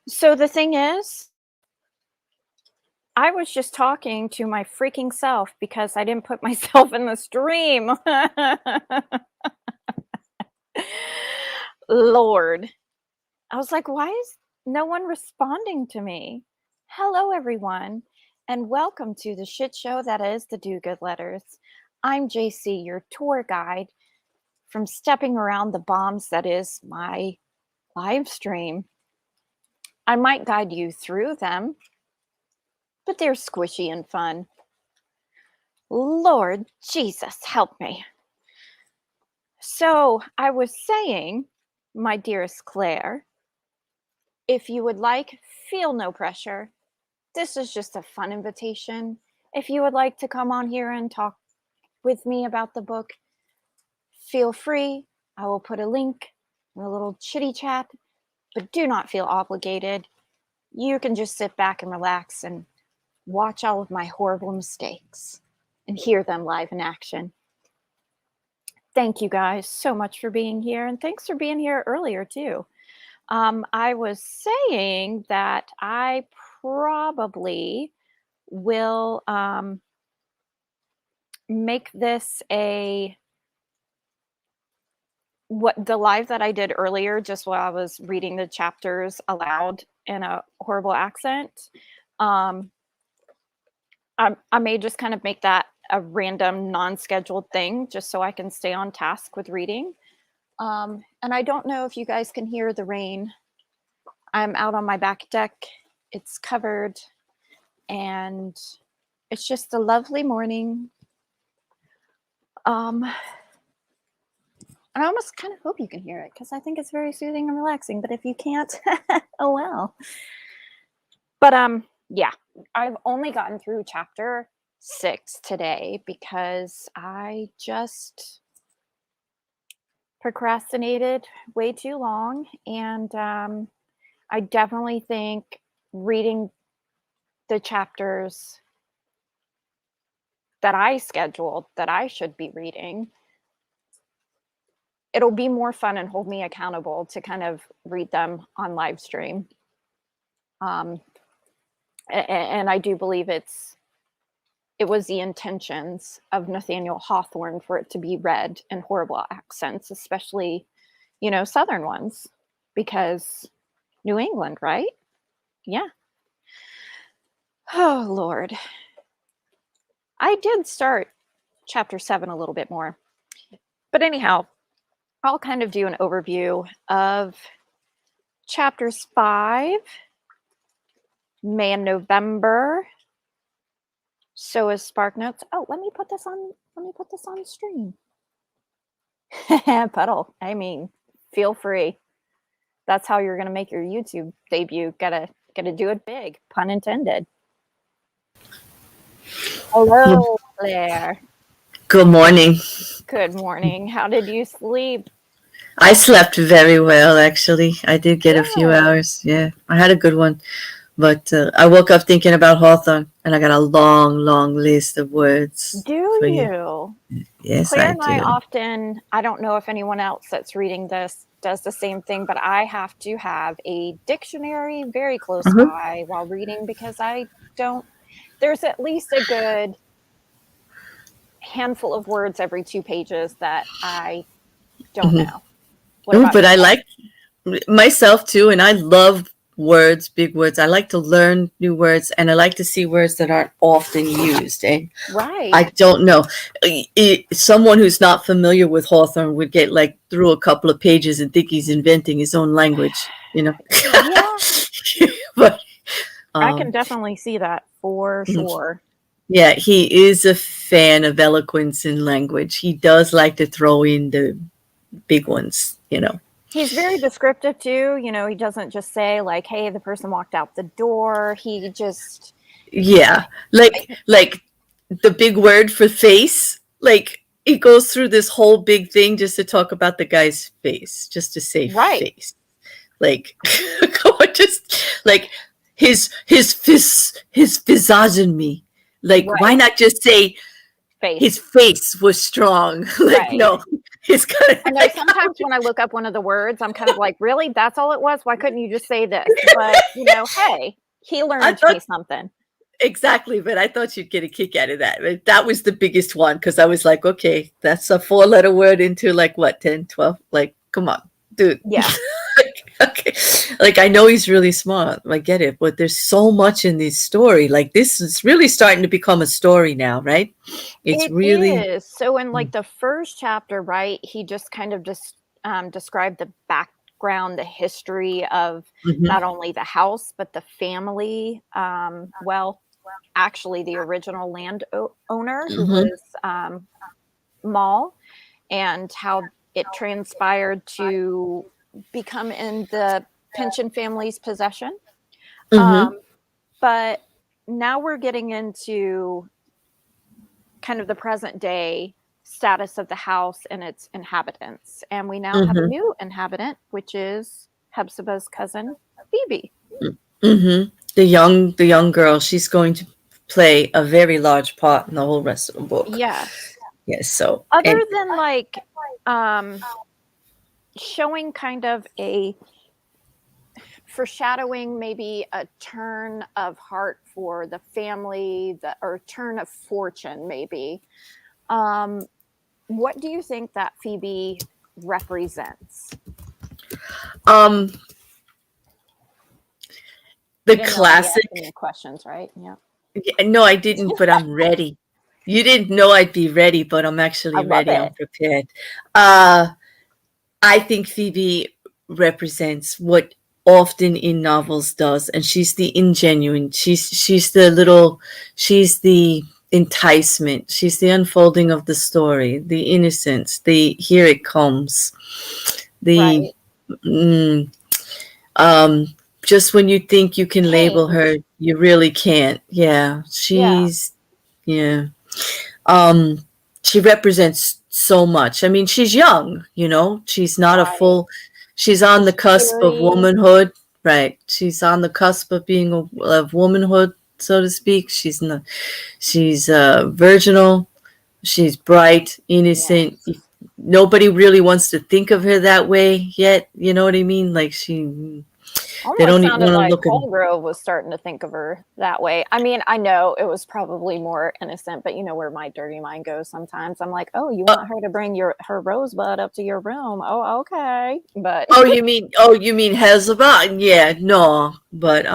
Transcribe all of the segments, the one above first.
So the thing is, I was just talking to my freaking self because I didn't put myself in the stream. Lord. I was like, why is no one responding to me? Hello, everyone, and welcome to the shit show that is the Do Good Letters. I'm JC, your tour guide from stepping around the bombs that is my live stream. I might guide you through them, but they're squishy and fun. Lord Jesus, help me. So I was saying, my dearest Claire, if you would like, feel no pressure. This is just a fun invitation. If you would like to come on here and talk with me about the book, feel free. I will put a link in a little chitty chat, but do not feel obligated. You can just sit back and relax and watch all of my horrible mistakes and hear them live in action. Thank you guys so much for being here, and thanks for being here earlier too. I was saying that I probably will make this the live that I did earlier, just while I was reading the chapters aloud in a horrible accent. I may just kind of make that a random non-scheduled thing just so I can stay on task with reading. And I don't know if you guys can hear the rain. I'm out on my back deck. It's covered and it's just a lovely morning. And I almost kind of hope you can hear it because I think it's very soothing and relaxing. But if you can't, oh well. But yeah, I've only gotten through chapter 6 today because I just procrastinated way too long. And I definitely think reading the chapters that I scheduled that I should be reading, it'll be more fun and hold me accountable to kind of read them on live stream. And I do believe it was the intentions of Nathaniel Hawthorne for it to be read in horrible accents, especially, Southern ones, because New England, right? Yeah. Oh, Lord. I did start chapter 7 a little bit more. But anyhow, I'll kind of do an overview of chapters 5, May and November. So is Spark Notes. Oh, let me put this on stream. Puddle. I mean, feel free. That's how you're gonna make your YouTube debut. Gotta do it big. Pun intended. Hello, Claire. Good morning. Good morning. How did you sleep? I slept very well, actually. I did get a few hours. Yeah, I had a good one. But I woke up thinking about Hawthorne, and I got a long, long list of words. Do for you? Yes, Claire I and I do. often, I don't know if anyone else that's reading this does the same thing, but I have to have a dictionary very close by while reading because there's at least a good handful of words every 2 pages that I don't know. What about But you? I like myself too, and I love words, big words. I like to learn new words, and I like to see words that aren't often used. And Right. I don't know. Someone who's not familiar with Hawthorne would get through a couple of pages and think he's inventing his own language, Yeah. But I can definitely see that for sure. Yeah, he is a fan of eloquence in language. He does like to throw in the big ones. He's very descriptive too. He doesn't just say like, hey, the person walked out the door. He just... Yeah, like the big word for face. He goes through this whole big thing just to talk about the guy's face, just to say face. Just like his physiognomy. Why not just say his face was strong. Like, Right. no, it's kind of I know like, sometimes when I look up one of the words, I'm kind of like, really? That's all it was? Why couldn't you just say this? But, hey, he I learned thought me something. exactly, but I thought you'd get a kick out of that. But that was the biggest one because I was like, okay, that's a 4-letter word into like what, 10, 12? Like, come on, dude. Yeah. Okay. Like, I know he's really smart. I get it, but there's so much in this story. Like, this is really starting to become a story now, right? It's It really. is. So in like the first chapter, right, he just kind of just described the background, the history of Mhm, not only the house, but the family. Well, actually, the original owner who mhm, was Maul, and how it transpired to become in the pension family's possession. mhm, Um, but now we're getting into kind of the present day status of the house and its inhabitants. And we now have a mhm, new inhabitant, which is Hepzibah's cousin, Phoebe. mhm. The young girl, she's going to play a very large part in the whole rest of the book. Yes. Yes, so Other and than like showing kind of a foreshadowing, maybe a turn of heart for the family, or turn of fortune, maybe. What do you think that Phoebe represents? um You the didn't know I'd be classic. asking you questions, right? Yeah. Yeah, no, I didn't, but I'm ready. You didn't know I'd be ready, but I'm I actually love ready. it. I'm prepared. Uh, I think Phoebe represents what often in novels does, and she's the ingenuine. She's the little. She's the enticement. She's the unfolding of the story, the innocence. The here it comes. The Right. mm, um, just when you think you can label her, Change. you really can't. Yeah, Yeah. yeah. Um, she represents so much. I mean, she's young, she's not a Right. she's on the She's cusp of cheery. womanhood, right? She's on the cusp of being of womanhood, so to speak. She's virginal. She's bright, innocent. Yes. Nobody really wants to think of her that way yet. You know what I mean? Like they Almost don't even sounded want to like look at. Holgrove was starting to think of her that way. I mean, I know it was probably more innocent, but you know where my dirty mind goes sometimes. I'm like, oh, you want her to bring her rosebud up to your room? Oh, okay. But Oh, you mean Hepzibah? Yeah, no, but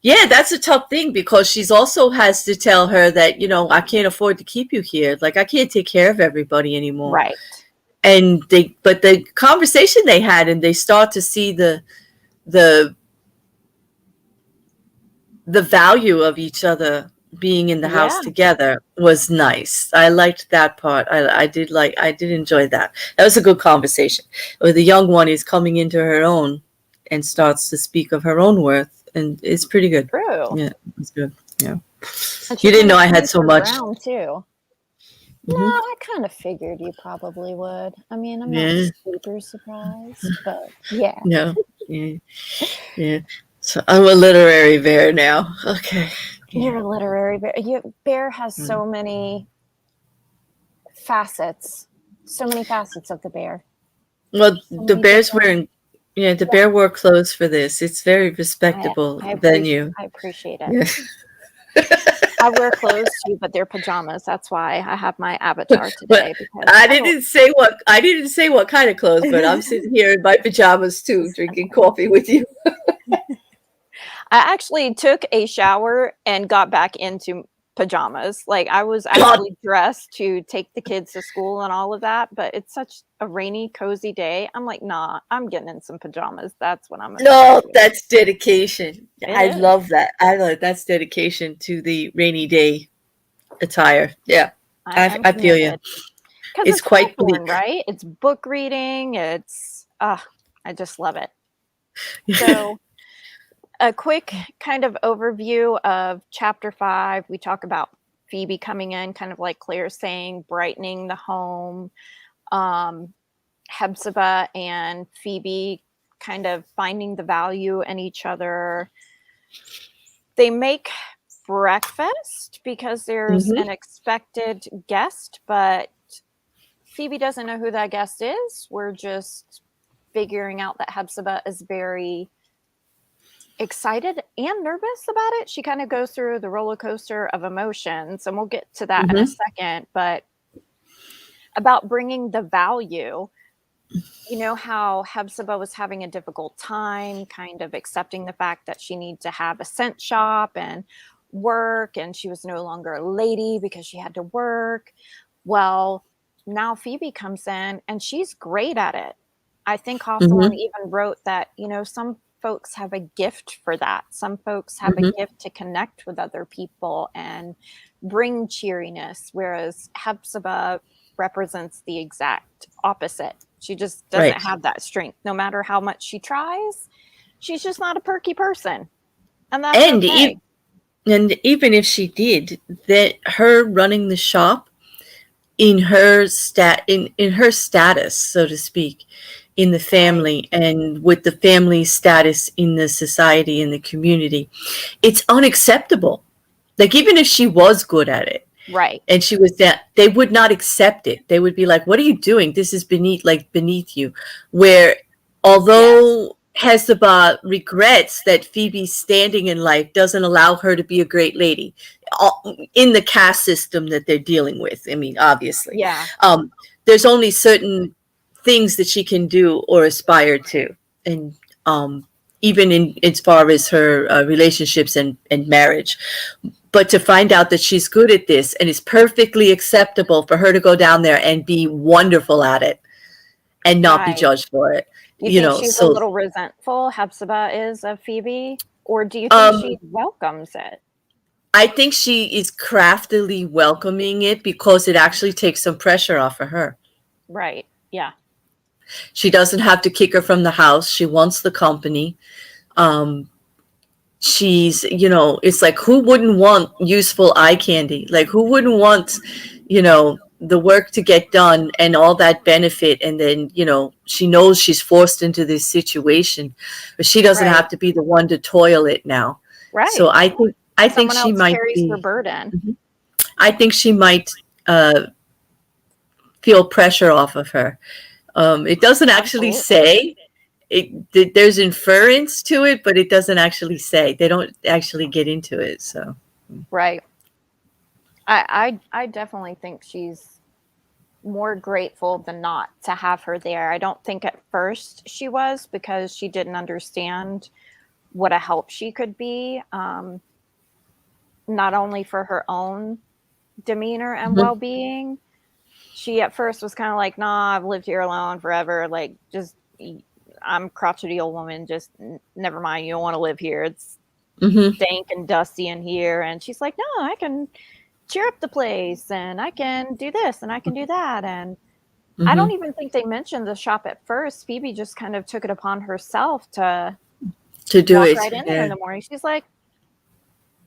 yeah, that's a tough thing because she's also has to tell her that, I can't afford to keep you here. Like I can't take care of everybody anymore. right. And but the conversation they had, and they start to see the the value of each other being in the house Yeah. together was nice. I liked that part. I did enjoy that. That was a good conversation. Where the young one is coming into her own and starts to speak of her own worth, and it's pretty good. True. Yeah, it's good. Yeah. And she You didn't kind know of I had stands so her much. ground too. No, Hmm. I kind of figured you probably would. I mean, I'm not Yeah. super surprised, but yeah. No. Yeah. Yeah. So I'm a literary bear now. Okay. Yeah. You're a literary bear. Bear has Mm. so many facets of the bear. Well, So the many bear's different. wearing. Yeah, the Yeah, bear wore clothes for this. It's very I respectable I appreciate venue. I appreciate it. Yeah. I wear clothes too, but they're pajamas. That's why I have my avatar But today because I didn't say what kind of clothes, but I'm sitting here in my pajamas too, drinking coffee with you. I actually took a shower and got back into pajamas. Like I was God, actually dressed to take the kids to school and all of that, but it's such a rainy, cozy day. I'm like, nah, I'm getting in some pajamas. That's what I'm about to no, do. that's dedication. It I is. love that. I love that's dedication to the rainy day attire. Yeah, I I am I feel you. committed because It's it's quite Hawthorne, bleak. right? It's book reading. I just love it. So, a quick kind of overview of chapter 5. We talk about Phoebe coming in, kind of like Claire saying, brightening the home. Um, Hepzibah and Phoebe kind of finding the value in each other. They make breakfast because there's an expected guest, but Phoebe doesn't know who that guest is. We're just figuring out that Hepzibah is very excited and nervous about it. She kind of goes through the roller coaster of emotions, and we'll get to that in a second. But about bringing the value, you know how Hepzibah was having a difficult time kind of accepting the fact that she needed to have a scent shop and work, and she was no longer a lady because she had to work. Well, now Phoebe comes in and she's great at it. I think Hawthorne even wrote that, you know, some folks have a gift for that. Some folks have a gift to connect with other people and bring cheeriness, whereas Hepzibah represents the exact opposite. She just doesn't have that strength. No matter how much she tries, she's just not a perky person. And that's okay. And even if she did, that her running the shop in her status, so to speak, in the family and with the family status in the society, in the community, it's unacceptable. Like, even if she was good at it, right, and she was that, they would not accept it. They would be like, what are you doing? This is beneath you. Where, although Hepzibah regrets that Phoebe's standing in life doesn't allow her to be a great lady in the caste system that they're dealing with. I mean, obviously, there's only certain things that she can do or aspire to, and even in as far as her relationships and marriage. But to find out that she's good at this and it's perfectly acceptable for her to go down there and be wonderful at it and not be judged for it. You think she's a little resentful, Hepzibah is, of Phoebe? Or do you think she welcomes it? I think she is craftily welcoming it because it actually takes some pressure off of her. Right, yeah. She doesn't have to kick her from the house. She wants the company. She's, you know, it's like, who wouldn't want useful eye candy? Like, who wouldn't want, you know, the work to get done and all that benefit? And then, you know, she knows she's forced into this situation, but she doesn't have to be the one to toil it now. Right. So I think she might carries her burden. I think she might feel pressure off of her. It doesn't actually say. There's inference to it, but it doesn't actually say. They don't actually get into it. So, right. I definitely think she's more grateful than not to have her there. I don't think at first she was, because she didn't understand what a help she could be, not only for her own demeanor and well-being. She at first was kind of like, nah, I've lived here alone forever. Like, just, I'm a crotchety old woman. Just never mind. You don't want to live here. It's dank and dusty in here. And she's like, no, I can cheer up the place, and I can do this, and I can do that. And I don't even think they mentioned the shop at first. Phoebe just kind of took it upon herself to do walk it right in there in the morning. She's like,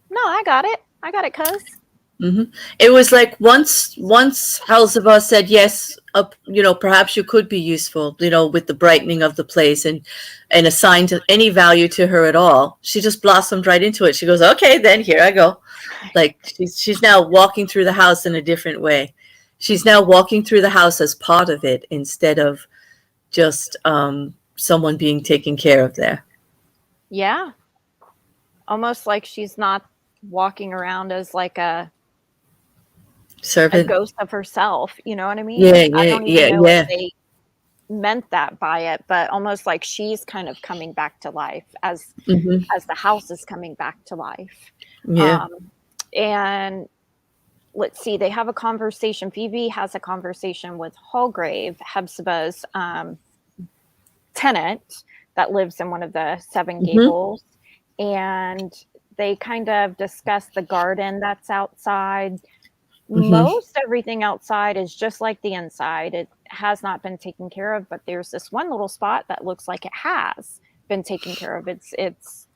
no, I got it, cuz. It was like once Hepzibah said yes, you know, perhaps you could be useful, you know, with the brightening of the place, and assigned any value to her at all. She just blossomed right into it. She goes, okay, then here I go. Like, she's now walking through the house in a different way. She's now walking through the house as part of it instead of just someone being taken care of there. Yeah. Almost like she's not walking around as like a servant, a ghost of herself, you know what I mean? I don't even know if they meant that by it, but almost like she's kind of coming back to life as the house is coming back to life. And let's see, they have a conversation. Phoebe has a conversation with Hallgrave, Hepzibah's tenant that lives in one of the Seven Gables, and they kind of discuss the garden that's outside. Most everything outside is just like the inside. It has not been taken care of, but there's this one little spot that looks like it has been taken care of. It's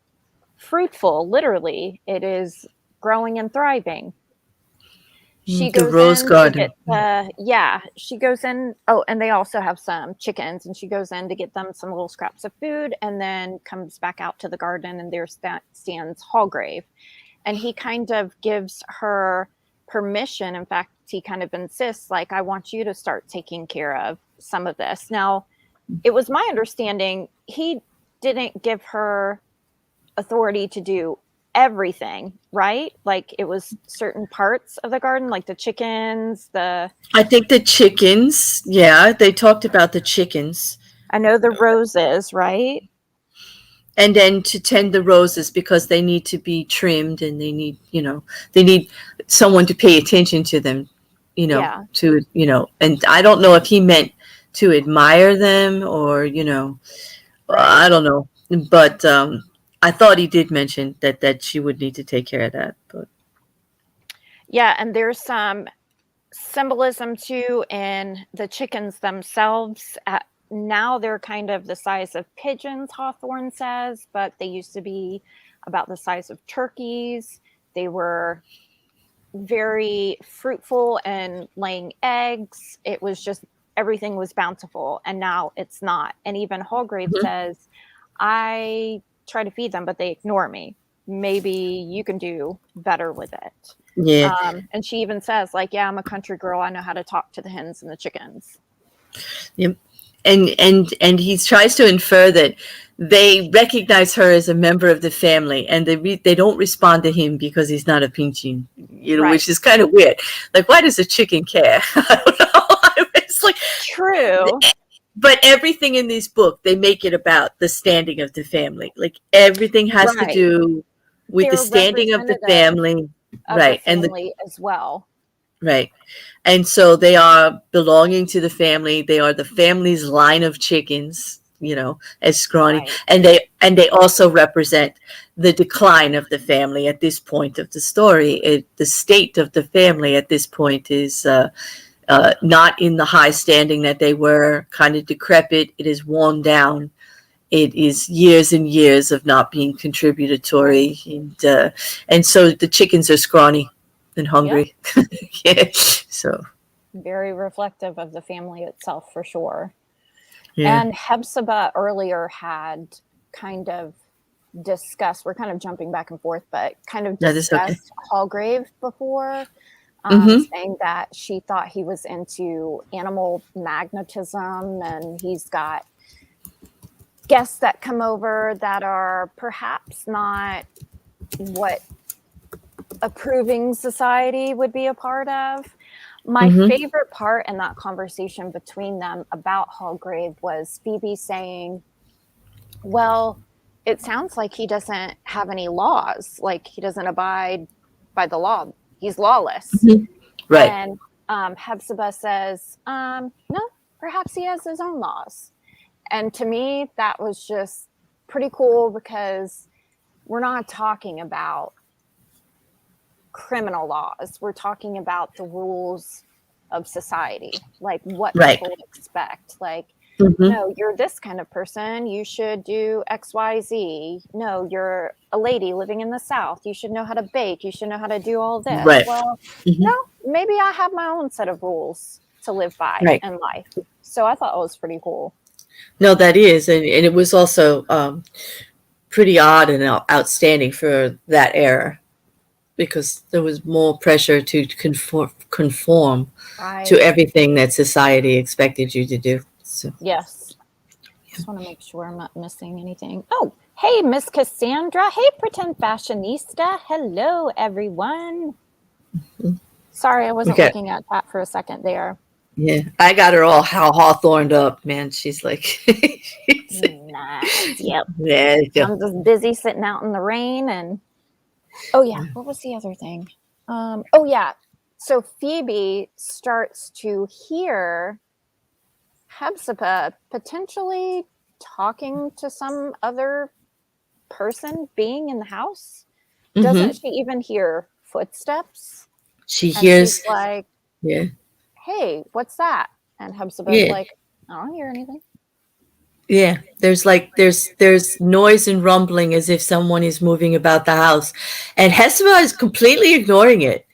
fruitful, literally. It is growing and thriving. She goes the rose in garden. to get, she goes in. Oh, and they also have some chickens, and she goes in to get them some little scraps of food, and then comes back out to the garden, and there stands Hallgrave. And he kind of gives her permission. In fact, he kind of insists, like, I want you to start taking care of some of this. Now, it was my understanding he didn't give her authority to do everything, right? Like, it was certain parts of the garden, like the chickens, I think the chickens, yeah, they talked about the chickens. I know the roses, right? And then to tend the roses because they need to be trimmed and they need someone to pay attention to them, Yeah. and I don't know if he meant to admire them or, Right. I don't know. But I thought he did mention that she would need to take care of that. But Yeah, and there's some symbolism too in the chickens themselves. Now they're kind of the size of pigeons, Hawthorne says, but they used to be about the size of turkeys. They were very fruitful and laying eggs. It was just, everything was bountiful, and now it's not. And even Hallgrave says, I try to feed them, but they ignore me. Maybe you can do better with it. yeah. And she even says, like, yeah, I'm a country girl. I know how to talk to the hens and the chickens. Yep. And he tries to infer that they recognize her as a member of the family, and they don't respond to him because he's not a Pinchin, Right. which is kind of weird. Like, why does a chicken care? I don't know. It's like True. But everything in this book, they make it about the standing of the family. Like, everything has to Right. do with the They're standing of the representative family, of right? the family as well. Right. And so they are belonging to the family. They are the family's line of chickens, as scrawny. Right. And they also represent the decline of the family at this point of the story. The state of the family at this point is not in the high standing that they were, kind of decrepit. It is worn down. It is years and years of not being contributory. And so the chickens are scrawny and hungry. Yep. Yeah. So Very reflective of the family itself, for sure. yeah. And Hepzibah earlier had kind of discussed, we're kind of jumping back and forth, but kind of discussed Hallgrave before, saying that she thought he was into animal magnetism, and he's got guests that come over that are perhaps not what approving society would be a part of. My favorite part in that conversation between them about Hallgrave was Phoebe saying, well, it sounds like he doesn't have any laws. Like, he doesn't abide by the law. He's lawless. Right. And Hepzibah says, no, perhaps he has his own laws. And to me, that was just pretty cool, because we're not talking about criminal laws. We're talking about the rules of society, like what people expect. Like, no, you're this kind of person, you should do XYZ. No, you're a lady living in the South, you should know how to bake, you should know how to do all this. Right. Well, no, maybe I have my own set of rules to live by in life. So I thought it was pretty cool. No, that is. And it was also pretty odd and outstanding for that era, because there was more pressure to conform to everything that society expected you to do. So. Yes. Just want to make sure I'm not missing anything. Oh, hey, Miss Cassandra. Hey, Pretend Fashionista. Hello, everyone. Sorry, I wasn't looking at that for a second there. Yeah, I got her all Hawthorned up, man. She's like, nice. Yep. Yeah, I'm just busy sitting out in the rain. And oh yeah, what was the other thing? Oh yeah, so Phoebe starts to hear Hepzibah potentially talking to some other person being in the house. Doesn't she even hear footsteps? She hears, she's like, yeah, hey, what's that? And Hepzibah's like, I don't hear anything. Yeah, there's noise and rumbling as if someone is moving about the house, and Hepzibah is completely ignoring it.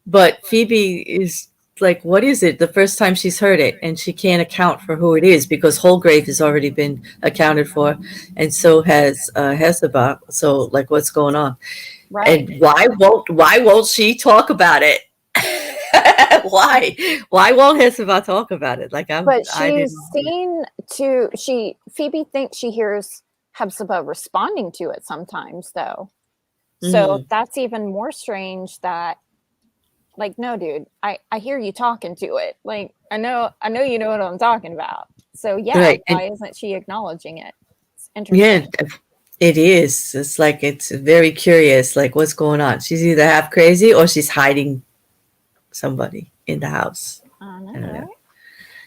But Phoebe is like, what is it? The first time she's heard it, and she can't account for who it is, because Hallgrave has already been accounted for, and so has Hepzibah. So, like, what's going on? Right. And why won't she talk about it? Why won't Hepzibah talk about it? Like But I she's didn't. seen Phoebe thinks she hears Hepzibah responding to it sometimes, though. So Mm, that's even more strange that, like, no, dude, I hear you talking to it. Like, I know you know what I'm talking about. So yeah, right. And why isn't she acknowledging it? It's yeah, interesting. it is. It's like it's very curious. Like what's going on? She's either half crazy or she's hiding somebody in the house. I know, I don't know. right?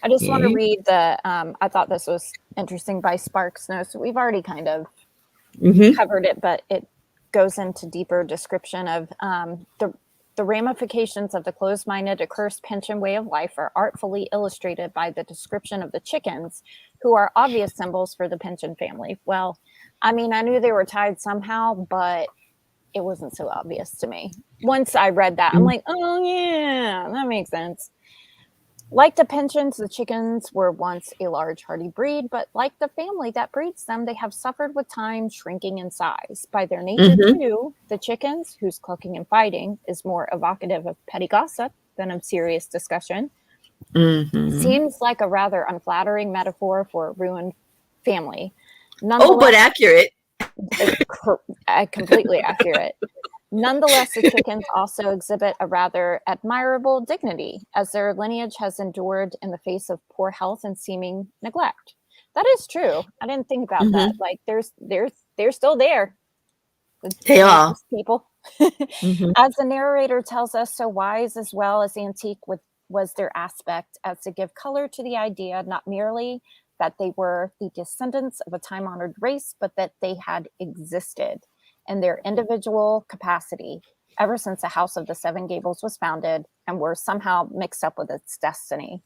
I just want to Yeah. read the I thought this was interesting by Sparks Notes. We've already kind of Mm-hmm. covered it, but it goes into deeper description of the ramifications of the closed-minded, accursed pension way of life are artfully illustrated by the description of the chickens, who are obvious symbols for the pension family. Well, I mean, I knew they were tied somehow, but it wasn't so obvious to me. Once I read that, I'm like, oh yeah, that makes sense. Like the pensions, the chickens were once a large, hardy breed, but like the family that breeds them, they have suffered with time, shrinking in size. By their nature, Mm-hmm. too, the chickens, whose clucking and fighting is more evocative of petty gossip than of serious discussion, Mm-hmm. seems like a rather unflattering metaphor for a ruined family. Oh, but Nonetheless, accurate. completely accurate. Nonetheless, the chickens also exhibit a rather admirable dignity, as their lineage has endured in the face of poor health and seeming neglect. That is true. I didn't think about that. Mm-hmm. Like, they're still there, the They are. nice people. Mm-hmm. As the narrator tells us, so wise as well as antique was their aspect as to give color to the idea, not merely that they were the descendants of a time-honored race, but that they had existed in their individual capacity ever since the House of the Seven Gables was founded and were somehow mixed up with its destiny.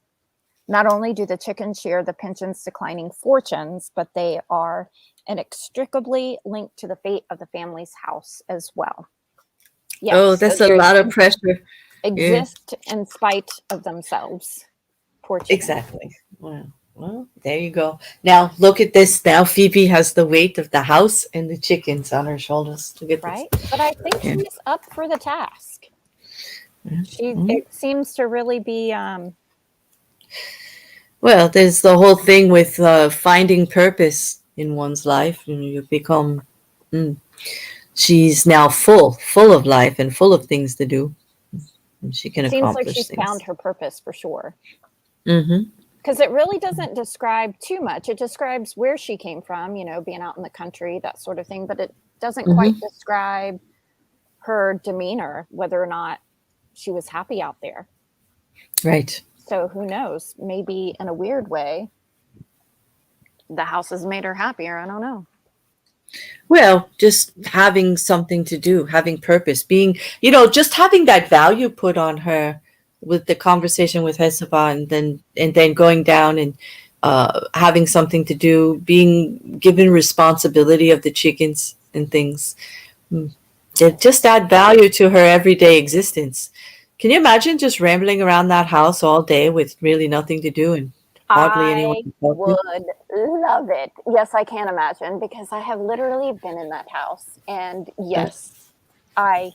Not only do the chickens share the pension's declining fortunes, but they are inextricably linked to the fate of the family's house as well. Oh, Yes, so that's a they lot of pressure. Yeah, exist in spite of themselves. Poor chickens. exactly. Well, there you go. Now look at this. Now Phoebe has the weight of the house and the chickens on her shoulders. Look at this. Right? But I think Yeah. she's up for the task. Mhm. It seems to really be Well, there's the whole thing with finding purpose in one's life, and you become. Mm, she's now full of life and full of things to do, and she can seems like accomplish she's found things. her purpose for sure. Mm-hmm. Because it really doesn't describe too much. It describes where she came from, being out in the country, that sort of thing, but it doesn't quite Mm-hmm. describe her demeanor, whether or not she was happy out there. Right. So who knows? Maybe in a weird way, the house has made her happier. I don't know. Well, just having something to do, having purpose, being, just having that value put on her with the conversation with Hepzibah, and then going down and having something to do, being given responsibility of the chickens and things. Mm. It just add value to her everyday existence. Can you imagine just rambling around that house all day with really nothing to do and hardly anyone I to talk to? would love it. Yes, I can imagine because I have literally been in that house. And yes, I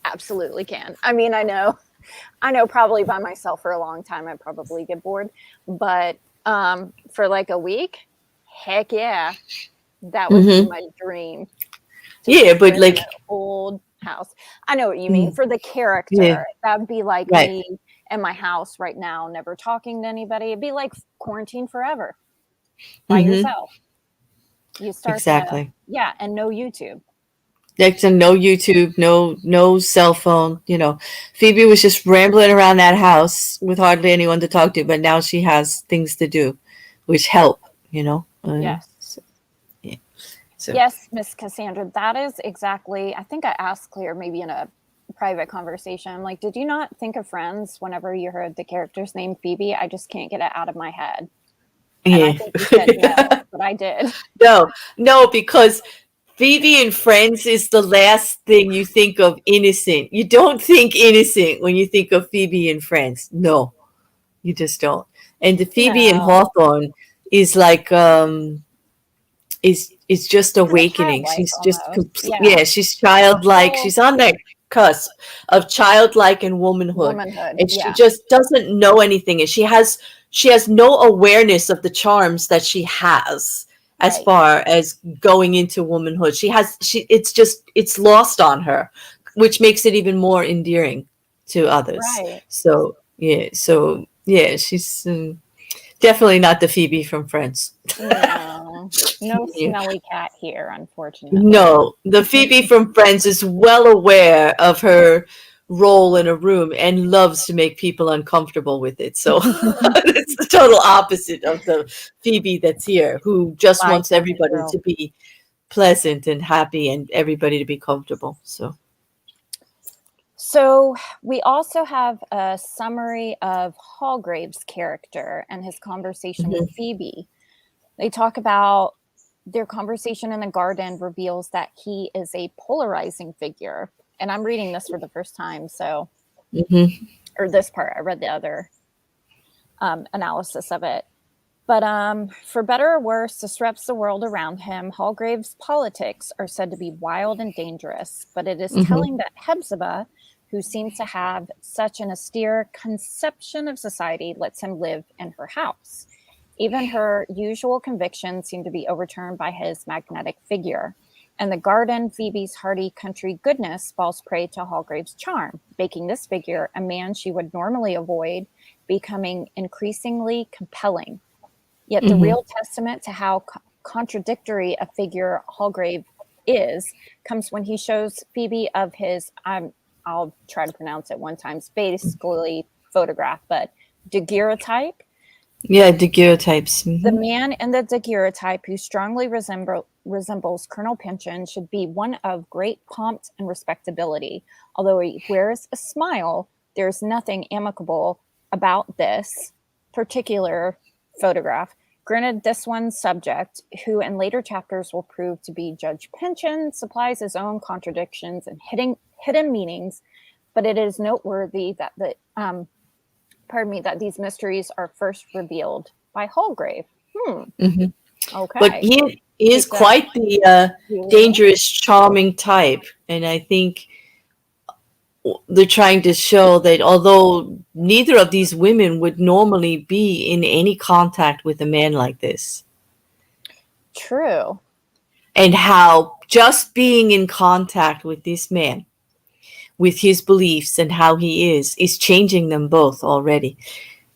absolutely can. I mean, I know probably by myself for a long time I'd probably get bored, but for like a week, heck yeah, that would be Mm-hmm. my dream to Yeah, just but live in an like, old house. I know what you mean. mm, For the yeah, character, that'd be like right. me in my house right now, never talking to anybody. It'd be like quarantine forever by Mm-hmm. yourself. You start to, Exactly. yeah, and no YouTube. Like so no YouTube, no cell phone. Phoebe was just rambling around that house with hardly anyone to talk to, but now she has things to do, which help. Yes. So, yeah. So Yes, Miss Cassandra, that is exactly, I think I asked Claire maybe in a private conversation, like, did you not think of Friends whenever you heard the character's name Phoebe? I just can't get it out of my head. And I yeah. think you said no, but I did. No, no, because Phoebe and Friends is the last thing you think of innocent. You don't think innocent when you think of Phoebe and Friends. No, you just don't. And the Phoebe and No. Hawthorne is like is is just Kind of awakening. childlike She's just, almost. Yeah. yeah, she's childlike. Well, She's on that cusp of childlike and womanhood, womanhood. and she Yeah. just doesn't know anything. And she has no awareness of the charms that she has as Right. far as going into womanhood. It's lost on her, which makes it even more endearing to others. Right. So yeah, she's definitely not the Phoebe from Friends. No. No Yeah. smelly cat here, unfortunately. No, the Phoebe from Friends is well aware of her role in a room and loves to make people uncomfortable with it. So it's the total opposite of the Phoebe that's here, who just I wants can everybody feel. to be pleasant and happy and everybody to be comfortable. So we also have a summary of Hallgrave's character and his conversation with Mhm. Phoebe. They talk about their conversation in the garden reveals that he is a polarizing figure. And I'm reading this for the first time, Mhm. or this part, I read the other analysis of it. But for better or worse, disrupts the world around him. Hallgrave's politics are said to be wild and dangerous, but it is Mhm. telling that Hepzibah, who seems to have such an austere conception of society, lets him live in her house. Even her usual convictions seem to be overturned by his magnetic figure. In the garden, Phoebe's hearty country goodness falls prey to Hallgrave's charm, making this figure, a man she would normally avoid, becoming increasingly compelling. Yet the Mhm. real testament to how contradictory a figure Hallgrave is comes when he shows Phoebe of his, I'll try to pronounce it one time, it's basically photograph, but daguerreotype. Yeah, daguerreotypes. The Mhm. man in the daguerreotype who strongly resembles Colonel Pynchon should be one of great pomp and respectability. Although he wears a smile, there's nothing amicable about this particular photograph. Granted, this one's subject, who in later chapters will prove to be Judge Pynchon, supplies his own contradictions and hidden meanings, but it is noteworthy that that these mysteries are first revealed by Hallgrave. Mhm. But Okay. he is Keep that quite the reading. dangerous, charming type, and I think they're trying to show that although neither of these women would normally be in any contact with a man like this, True. and how just being in contact with this man, with his beliefs and how he is changing them both already. Yeah.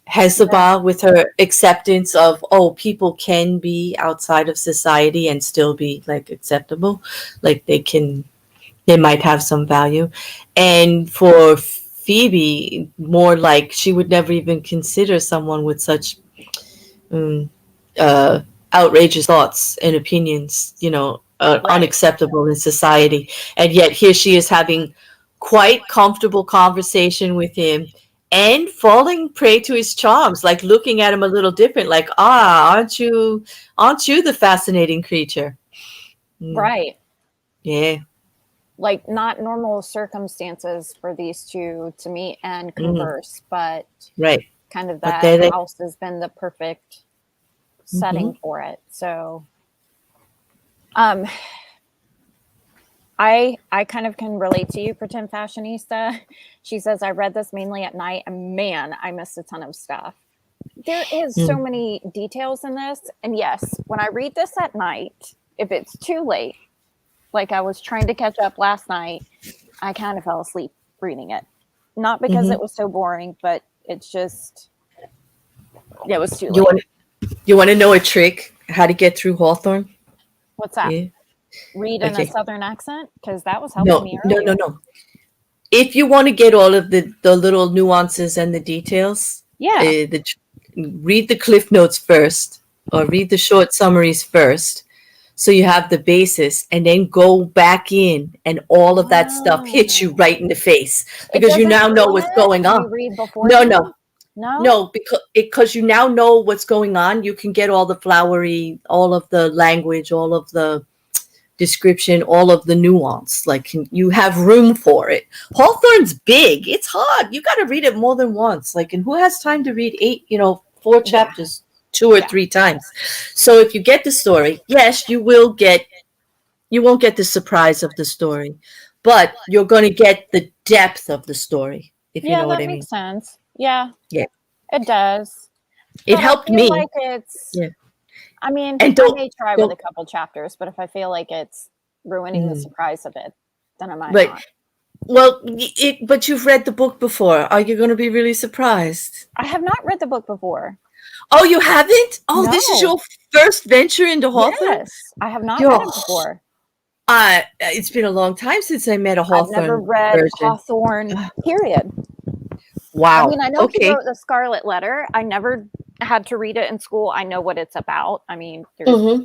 Hepzibah, with her acceptance of, oh, people can be outside of society and still be like acceptable, like they might have some value. And for Phoebe, more like she would never even consider someone with such um, uh, outrageous thoughts and opinions, Right. unacceptable in society. And yet here she is having quite comfortable conversation with him and falling prey to his charms, like looking at him a little different, like, aren't you the fascinating creature? Mm, Right. yeah. Like not normal circumstances for these two to meet and Mm, converse, but right. kind of But that there they. house has been the perfect Hmm. setting for it. So um I kind of can relate to you, Pretend Fashionista. She says, I read this mainly at night, and man, I missed a ton of stuff. There is so Mm. many details in this. And yes, when I read this at night, if it's too late, like I was trying to catch up last night, I kind of fell asleep reading it. Not because Hmm. it was so boring, but it's just, it was too You late. want you want to know a trick how to get through Hawthorne? What's that? Yeah. Read in a Okay. Southern accent? Because that was helping No, me no, no, earlier. no. If you want to get all of the little nuances and the details, Yeah. the read the cliff notes first, or read the short summaries first, so you have the basis, and then go back in, and all of that stuff hits you Oh. right in the face It because you doesn't now know ruin what's it going if on. you read No, no, beforehand? No? no, because you now know what's going on. You can get all the flowery, all of the language, all of the description, all of the nuance. Like you have room for it. Hawthorne's big. It's hard. You got to read it more than once. Like, and who has time to read 4 Yeah. chapters 2 or Yeah. 3 times. So if you get the story, yes, you won't get the surprise of the story, but you're going to get the depth of the story, if you Yeah, know what that I mean. makes sense. Yeah, Yeah. it does. It But I helped feel me. like it's, Yeah. I mean, And I may try with a don't couple chapters, but if I feel like it's ruining the mm, surprise of it, then I might but not. well, but you've read the book before. Are you going to be really surprised? I have not read the book before. Oh, you haven't? Oh, this is No. your first venture into Hawthorne? Yes, I have not read Yo, it before. it's been a long time since I met a I've never Hawthorne read version. Hawthorne, period. I Wow. mean, I know he Okay. wrote The Scarlet Letter. I never had to read it in school. I know what it's about. I mean, Mm-hmm.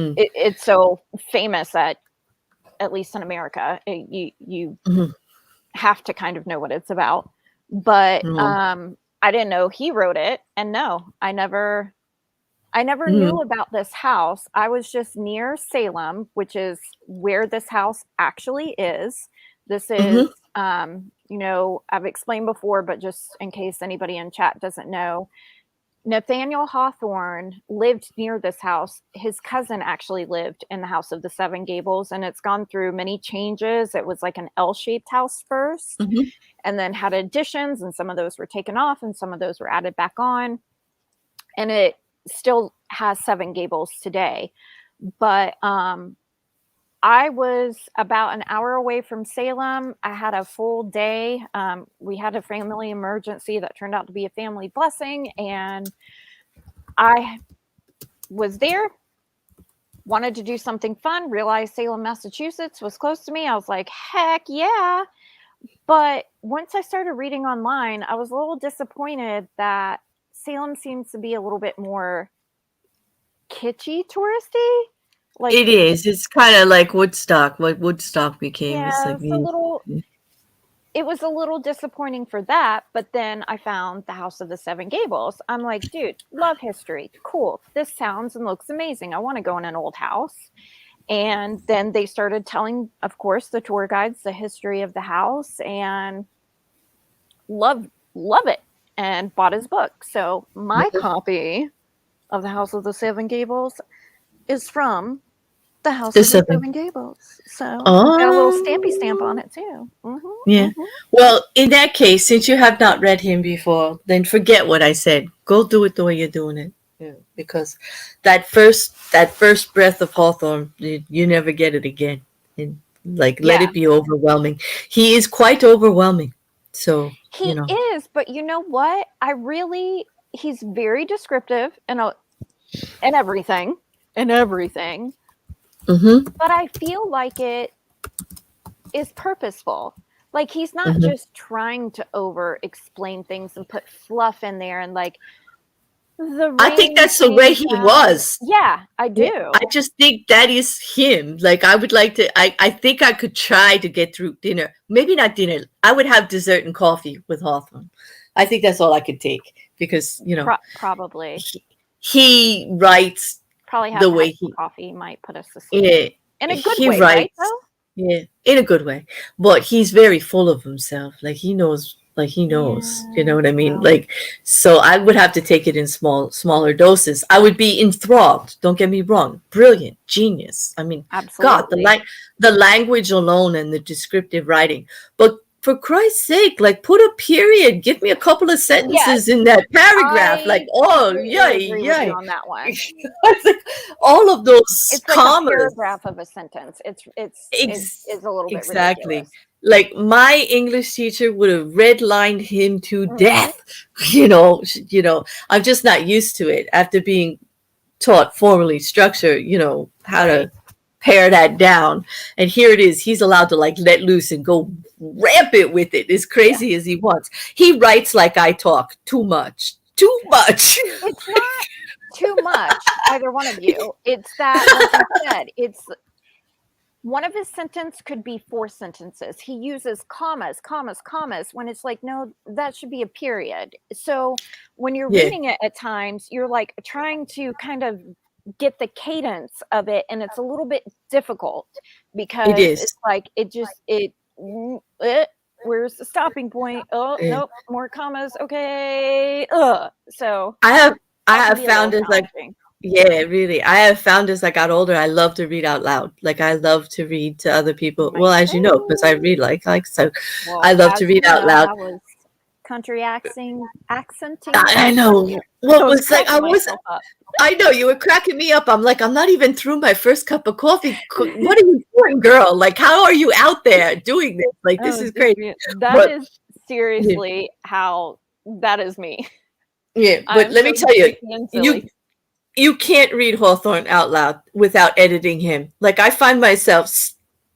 Mm. it's so famous that, at least in America, you Mm-hmm. have to kind of know what it's about. But Mm-hmm. I didn't know he wrote it, and no, I never knew about this house. I was just near Salem, which is where this house actually is. This is, Mm-hmm. I've explained before, but just in case anybody in chat doesn't know, Nathaniel Hawthorne lived near this house. His cousin actually lived in the house of the Seven Gables, and it's gone through many changes. It was like an L-shaped house first, Mm-hmm. and then had additions, and some of those were taken off, and some of those were added back on. And it still has Seven Gables today. But I was about an hour away from Salem. I had a full day. We had a family emergency that turned out to be a family blessing. And I was there, wanted to do something fun, realized Salem, Massachusetts was close to me. I was like, heck yeah. But once I started reading online, I was a little disappointed that Salem seems to be a little bit more kitschy touristy. Like, It is. It's kind of like Woodstock. What Woodstock became. It's yeah, like it was a little disappointing for that. But then I found the House of the Seven Gables. I'm like, dude, love history. Cool. This sounds and looks amazing. I want to go in an old house. And then they started telling, of course, the tour guides the history of the house, and love it, and bought his book. So my copy of the House of the Seven Gables is from the House the of the seven. Seven Gables. So got a little stampy stamp on Oh, it too. yeah. Well, in that case, since you have not read him before, then forget what I said. Go do it the way you're doing it. Yeah. Because that first breath of Hawthorne, you never get it again. And let Yeah, it be overwhelming. He is quite overwhelming. So, he is. But you know what? He's very descriptive and everything, and everything. Mm-hmm. But I feel like it is purposeful. Like, he's not Mm-hmm. just trying to over explain things and put fluff in there, and like the I think rain that's the way came he down. was. Yeah, I Yeah, I do. just think that is him. Like I would like to I think I could try to get through dinner. Maybe not dinner. I would have dessert and coffee with Hawthorne. I think that's all I could take because, Probably he writes probably have the to have way some coffee. Might put us to sleep yeah, in a good he way, right? writes. Though. Yeah, in a good way. But he's very full of himself. Like he knows, you know Yeah. what I mean? Well, Like so I would have to take it in smaller doses. I would be enthralled. Don't get me wrong. Brilliant, genius. I mean, God, absolutely. the language alone and the descriptive writing. But for Christ's sake, like put a period. Give me a couple of Yes, sentences in that paragraph. Like, I oh, completely yay, agree with you yay. on that one. It's like all of those It's like a commas. paragraph of a sentence. It is a little bit Exactly. ridiculous. Like my English teacher would have redlined him to Hmm. death. I'm just not used to it after being taught formally structure, how Right. to pare that down. And here it is. He's allowed to like let loose and go rampant with it as Yeah. crazy as he wants. He writes like I talk too much. Too much. It's not too much, either one of you. It's that, like you said, it's one of his sentences could be 4 sentences. He uses commas, commas, commas, when it's like, no, that should be a period. So when you're Yeah, reading it at times, you're like trying to kind of get the cadence of it, and it's a little bit difficult it because is. it's like where's the stopping point? Oh, Yeah. nope, more commas. Okay. Ugh. So I have I That can have be a little found as like, challenging. yeah, really. I have found as I got older, I love to read out loud. Like I love to read to other people. Well, Me as you know, because I too. read like so, I Well, love to as read you out know, loud. I was country accenting the I book know earlier. what I was was like. cracking myself up. I know you were cracking me up. I'm like, I'm not even through my first cup of coffee. What are you doing, girl? Like, how are you out there doing this? Like, this Oh, is crazy. that But is yeah, seriously how that is me. yeah. But I'm let me so tell you, goofy and you silly. you can't read Hawthorne out loud without editing him. Like I find myself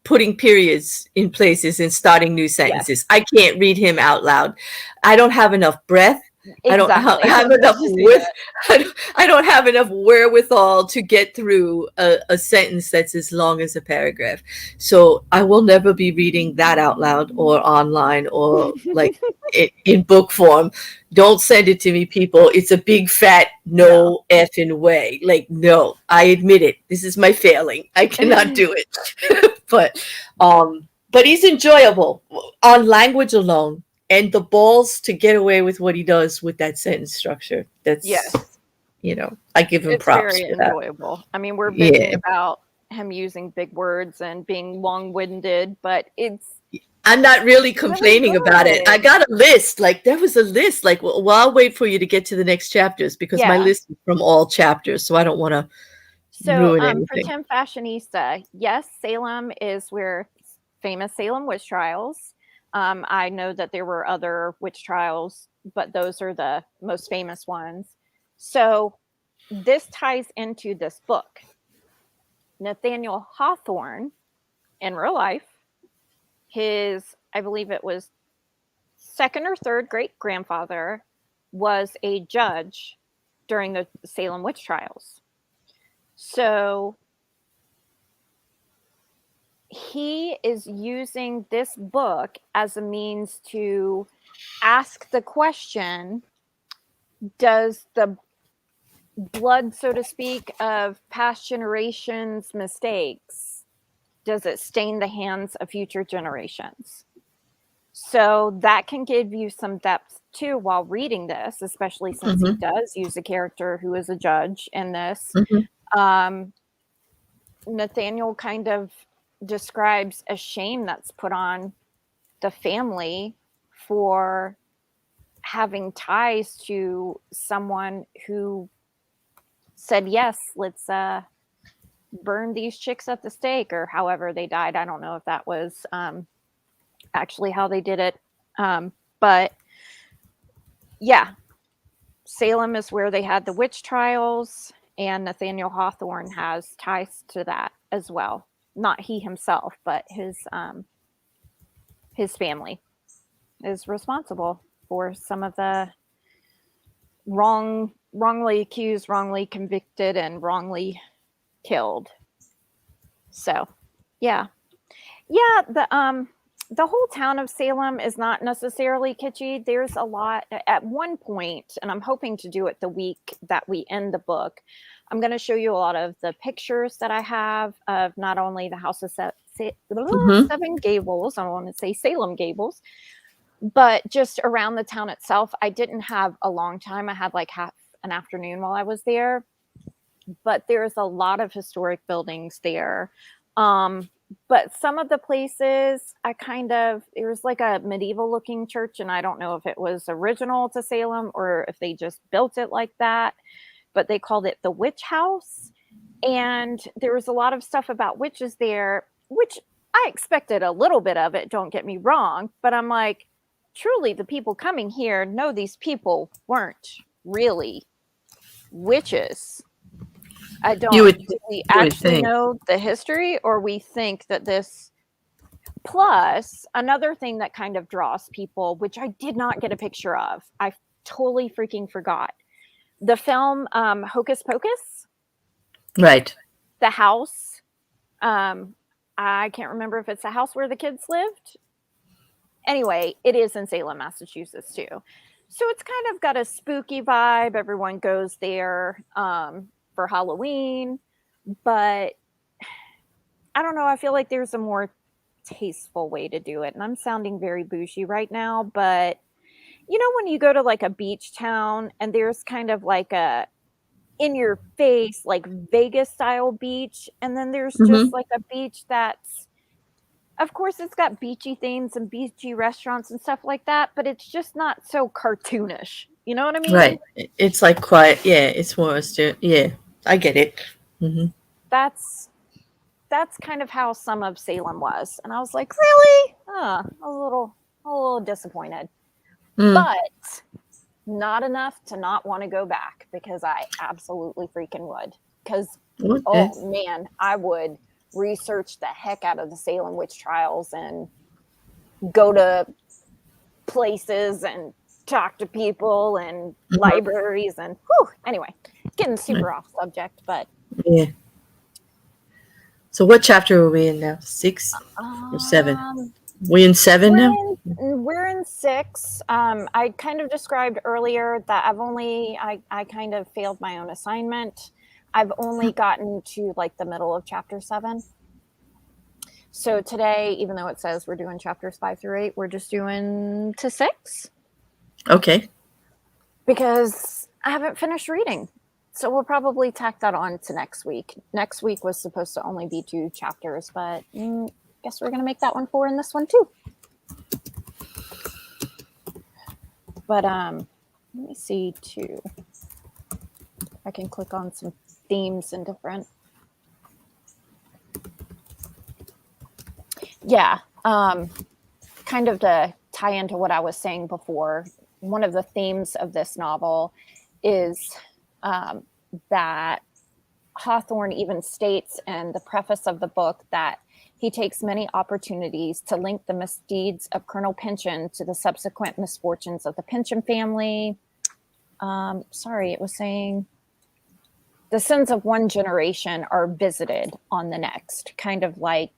putting periods in places and starting new Yes, sentences. I can't read him out loud. I don't have enough breath. I don't exactly. I have was enough about to say with. that. I don't have enough wherewithal to get through a sentence that's as long as a paragraph. So I will never be reading that out loud or online or like in book form. Don't send it to me, people. It's a big fat No. no effing way. Like, no, I admit it. This is my failing. I cannot do it. But he's enjoyable on language alone. And the balls to get away with what he does with that sentence structure. That's, Yes, I give him it's props very for that. enjoyable. I mean, we're bitching Yeah. about him using big words and being long-winded, but it's I'm not really really complaining about it. I good. got a list. Like there was a list. Like, well, I'll wait for you to get to the next chapters because my Yeah. list is from all chapters, so I don't want to So, ruin for anything. Tim Fashionista, yes, Salem is where famous Salem witch trials. I know that there were other witch trials, but those are the most famous ones. So, this ties into this book. Nathaniel Hawthorne, in real life, I believe it was second or third great grandfather, was a judge during the Salem witch trials. So, he is using this book as a means to ask the question, does the blood, so to speak, of past generations' mistakes, does it stain the hands of future generations? So that can give you some depth too while reading this, especially since he Hmm. does use a character who is a judge in this. Hmm. um, Nathaniel kind of describes a shame that's put on the family for having ties to someone who said, yes, let's burn these chicks at the stake, or however they died. I don't know if that was actually how they did it. But yeah, Salem is where they had the witch trials, and Nathaniel Hawthorne has ties to that as well. Not he himself, but his family is responsible for some of the wrongly accused, wrongly convicted, and wrongly killed. So, yeah. Yeah, the whole town of Salem is not necessarily kitschy. There's a lot at one point, and I'm hoping to do it the week that we end the book. I'm going to show you a lot of the pictures that I have of not only the house of Hmm. Seven Gables, I want to say Salem Gables, but just around the town itself. I didn't have a long time. I had like half an afternoon while I was there, but there's a lot of historic buildings there. But some of the places there was like a medieval looking church, and I don't know if it was original to Salem or if they just built it like that, but they called it the witch house. And there was a lot of stuff about witches there, which I expected a little bit of it, don't get me wrong, but I'm like, truly, the people coming here know these people weren't really witches. I You don't. would, Do we you would actually think. know the history, or we think that this? Plus, another thing that kind of draws people, which I did not get a picture of, I totally freaking forgot. The film Hocus Pocus, Right. the house. Um, I can't remember if it's the house where the kids lived. Anyway, it is in Salem, Massachusetts, too. So it's kind of got a spooky vibe. Everyone goes there for Halloween, but I don't know. I feel like there's a more tasteful way to do it. And I'm sounding very bougie right now, but when you go to like a beach town and there's kind of like in your face, like Vegas style beach. And then there's Mm-hmm. just like a beach that's, of course, it's got beachy themes and beachy restaurants and stuff like that, but it's just not so cartoonish. You know what I mean? Right. It's like quiet. Yeah. It's more austere. Yeah. I get it. Mm-hmm. That's kind of how some of Salem was. And I was like, really? I was a little disappointed. Mm. But not enough to not want to go back, because I absolutely freaking would. Because, Okay. oh man, I would research the heck out of the Salem witch trials and go to places and talk to people and libraries and anyway, getting super off subject, but Yeah. So what chapter are we in now? 6 or 7? We in 7 now? we're in 6. I kind of described earlier that I kind of failed my own assignment. I've only gotten to like the middle of chapter 7. So today, even though it says we're doing chapters 5 through 8, we're just doing to 6 Okay. because I haven't finished reading. So we'll probably tack that on to next week. Next week was supposed to only be 2 chapters, but guess we're going to make that one 4 in this one too. But let me see too. I can click on some themes and different. Yeah. Kind of to tie into what I was saying before, one of the themes of this novel is that Hawthorne even states in the preface of the book that he takes many opportunities to link the misdeeds of Colonel Pynchon to the subsequent misfortunes of the Pynchon family. It was saying the sins of one generation are visited on the next, kind of like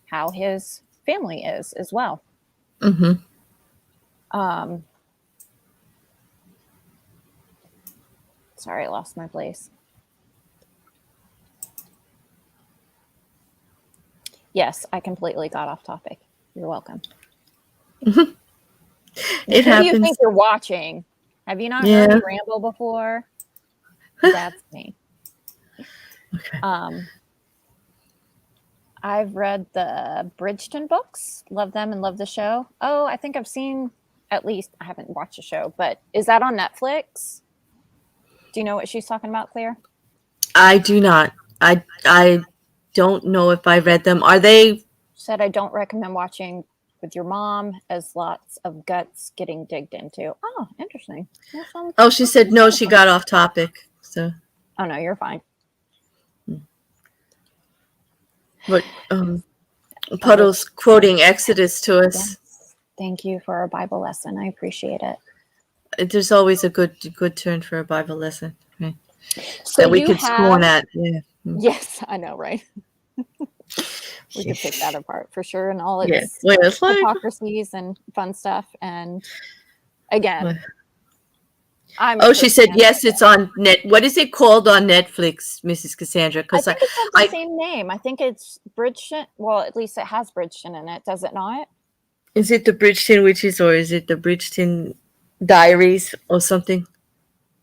how his family is as well. Mm-hmm. Sorry, I lost my place. Yes, I completely got off topic. You're welcome. It Who happens. do you think you're watching? Have you not heard me ramble before? That's me. Okay. I've read the Bridgeton books. Love them and love the show. Oh, I think I've seen, at least, I haven't watched the show, but is that on Netflix? Do you know what she's talking about, Claire? I do not. I don't know if I read them. Are they? She said, I don't recommend watching with your mom, as lots of guts getting digged into. Oh, interesting. Oh, she said no. She got off topic. So. Oh no, you're fine. But Puddle's quoting Exodus to us. Yes. Thank you for our Bible lesson. I appreciate it. There's always a good turn for a Bible lesson, right? So that we could scorn at. Yeah. Yes, I know, right? We could pick that apart for sure, and all its hypocrisies and fun stuff. And again, she said yes. It's on net. What is it called on Netflix, Mrs. Cassandra? Because I think it's the same name. I think it's Bridgeton. Well, at least it has Bridgeton in it. Does it not? Is it the Bridgeton Witches or is it the Bridgeton Diaries or something?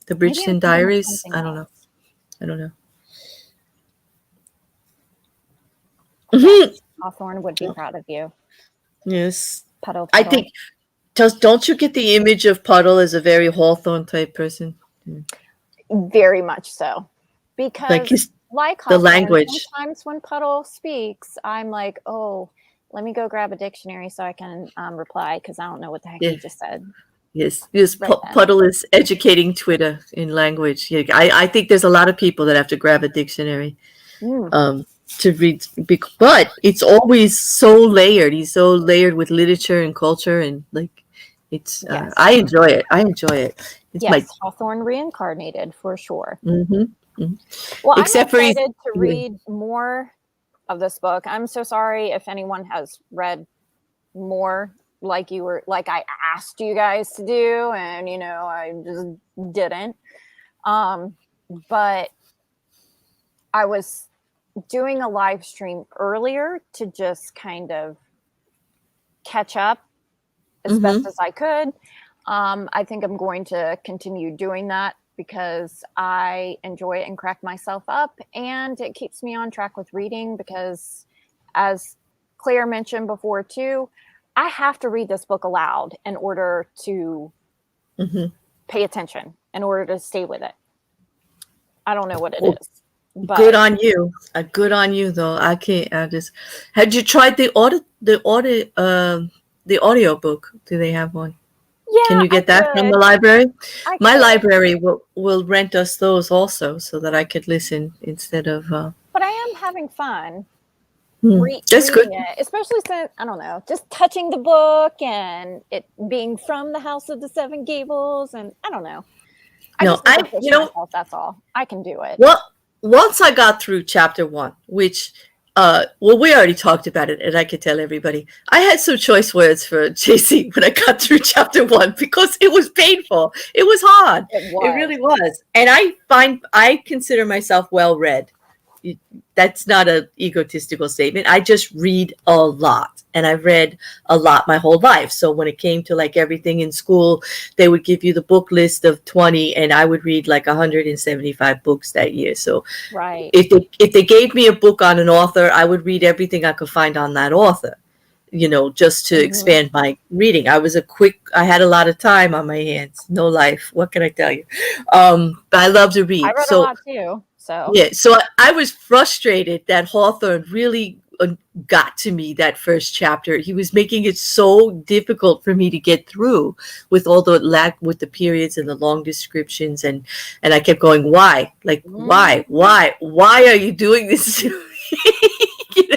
The Bridgeton Diaries? I don't know. Yes, Hawthorne would be proud of you. Yes. Puddle. I think, don't you get the image of Puddle as a very Hawthorne type person? Very much so. Because like Hawthorne, the language. Sometimes when Puddle speaks, I'm like, oh, let me go grab a dictionary so I can reply, because I don't know what the heck he just said. Yes. Puddle is educating Twitter in language. Yeah, I think there's a lot of people that have to grab a dictionary to read, but it's always so layered. He's so layered with literature and culture, and like it's. I enjoy it. It's Hawthorne reincarnated for sure. Mm-hmm. Well, except I'm excited to read more of this book. I'm so sorry if anyone has read more like I asked you guys to do, and I just didn't. But I was doing a live stream earlier to just kind of catch up as best as I could. I think I'm going to continue doing that because I enjoy it and crack myself up, and it keeps me on track with reading because, as Claire mentioned before too, I have to read this book aloud in order to pay attention, in order to stay with it. I don't know what it is. But good on you. Good on you, though. I can't. I just. Had you tried the audio book? Do they have one? yeah, Can you get that from the library? My library will rent us those also, so that I could listen instead of. But I am having fun That's good. reading it, especially since, I don't know, just touching the book and it being from the House of the Seven Gables, and I don't know. Myself, that's all. I can do it. Well, once I got through chapter 1, which, we already talked about it, and I could tell everybody, I had some choice words for JC when I got through chapter 1 because it was painful. It was hard. It really was. And I consider myself well read. That's not an egotistical statement. I just read a lot, and I've read a lot my whole life. So when it came to like everything in school, they would give you the book list of 20, and I would read like 175 books that year. So if they gave me a book on an author, I would read everything I could find on that author, just to expand my reading. I had a lot of time on my hands. No life. What can I tell you? But I love to read. I read a lot too. So I was frustrated that Hawthorne really got to me that first chapter. He was making it so difficult for me to get through with all the with the periods and the long descriptions, and I kept going, why? Like, why are you doing this to me?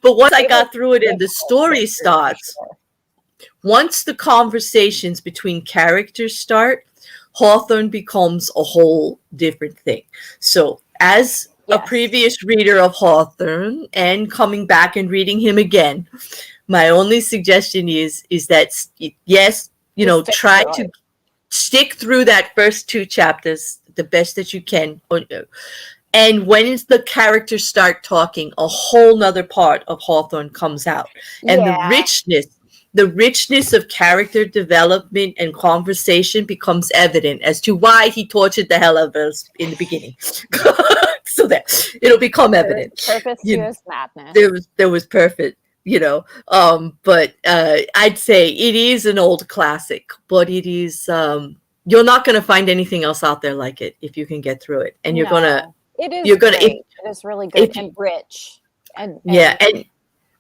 But once I got through it and the story starts, once the conversations between characters start, Hawthorne becomes a whole different thing. So as a previous reader of Hawthorne and coming back and reading him again, my only suggestion is that, yes, try to stick through that first 2 chapters the best that you can. And when the characters start talking, a whole nother part of Hawthorne comes out. And the richness of character development and conversation becomes evident as to why he tortured the hell out of us in the beginning. So that it'll become evident. Purpose to his madness. There was perfect, but I'd say it is an old classic, but it is, you're not going to find anything else out there like it if you can get through it. And it is really good and rich. And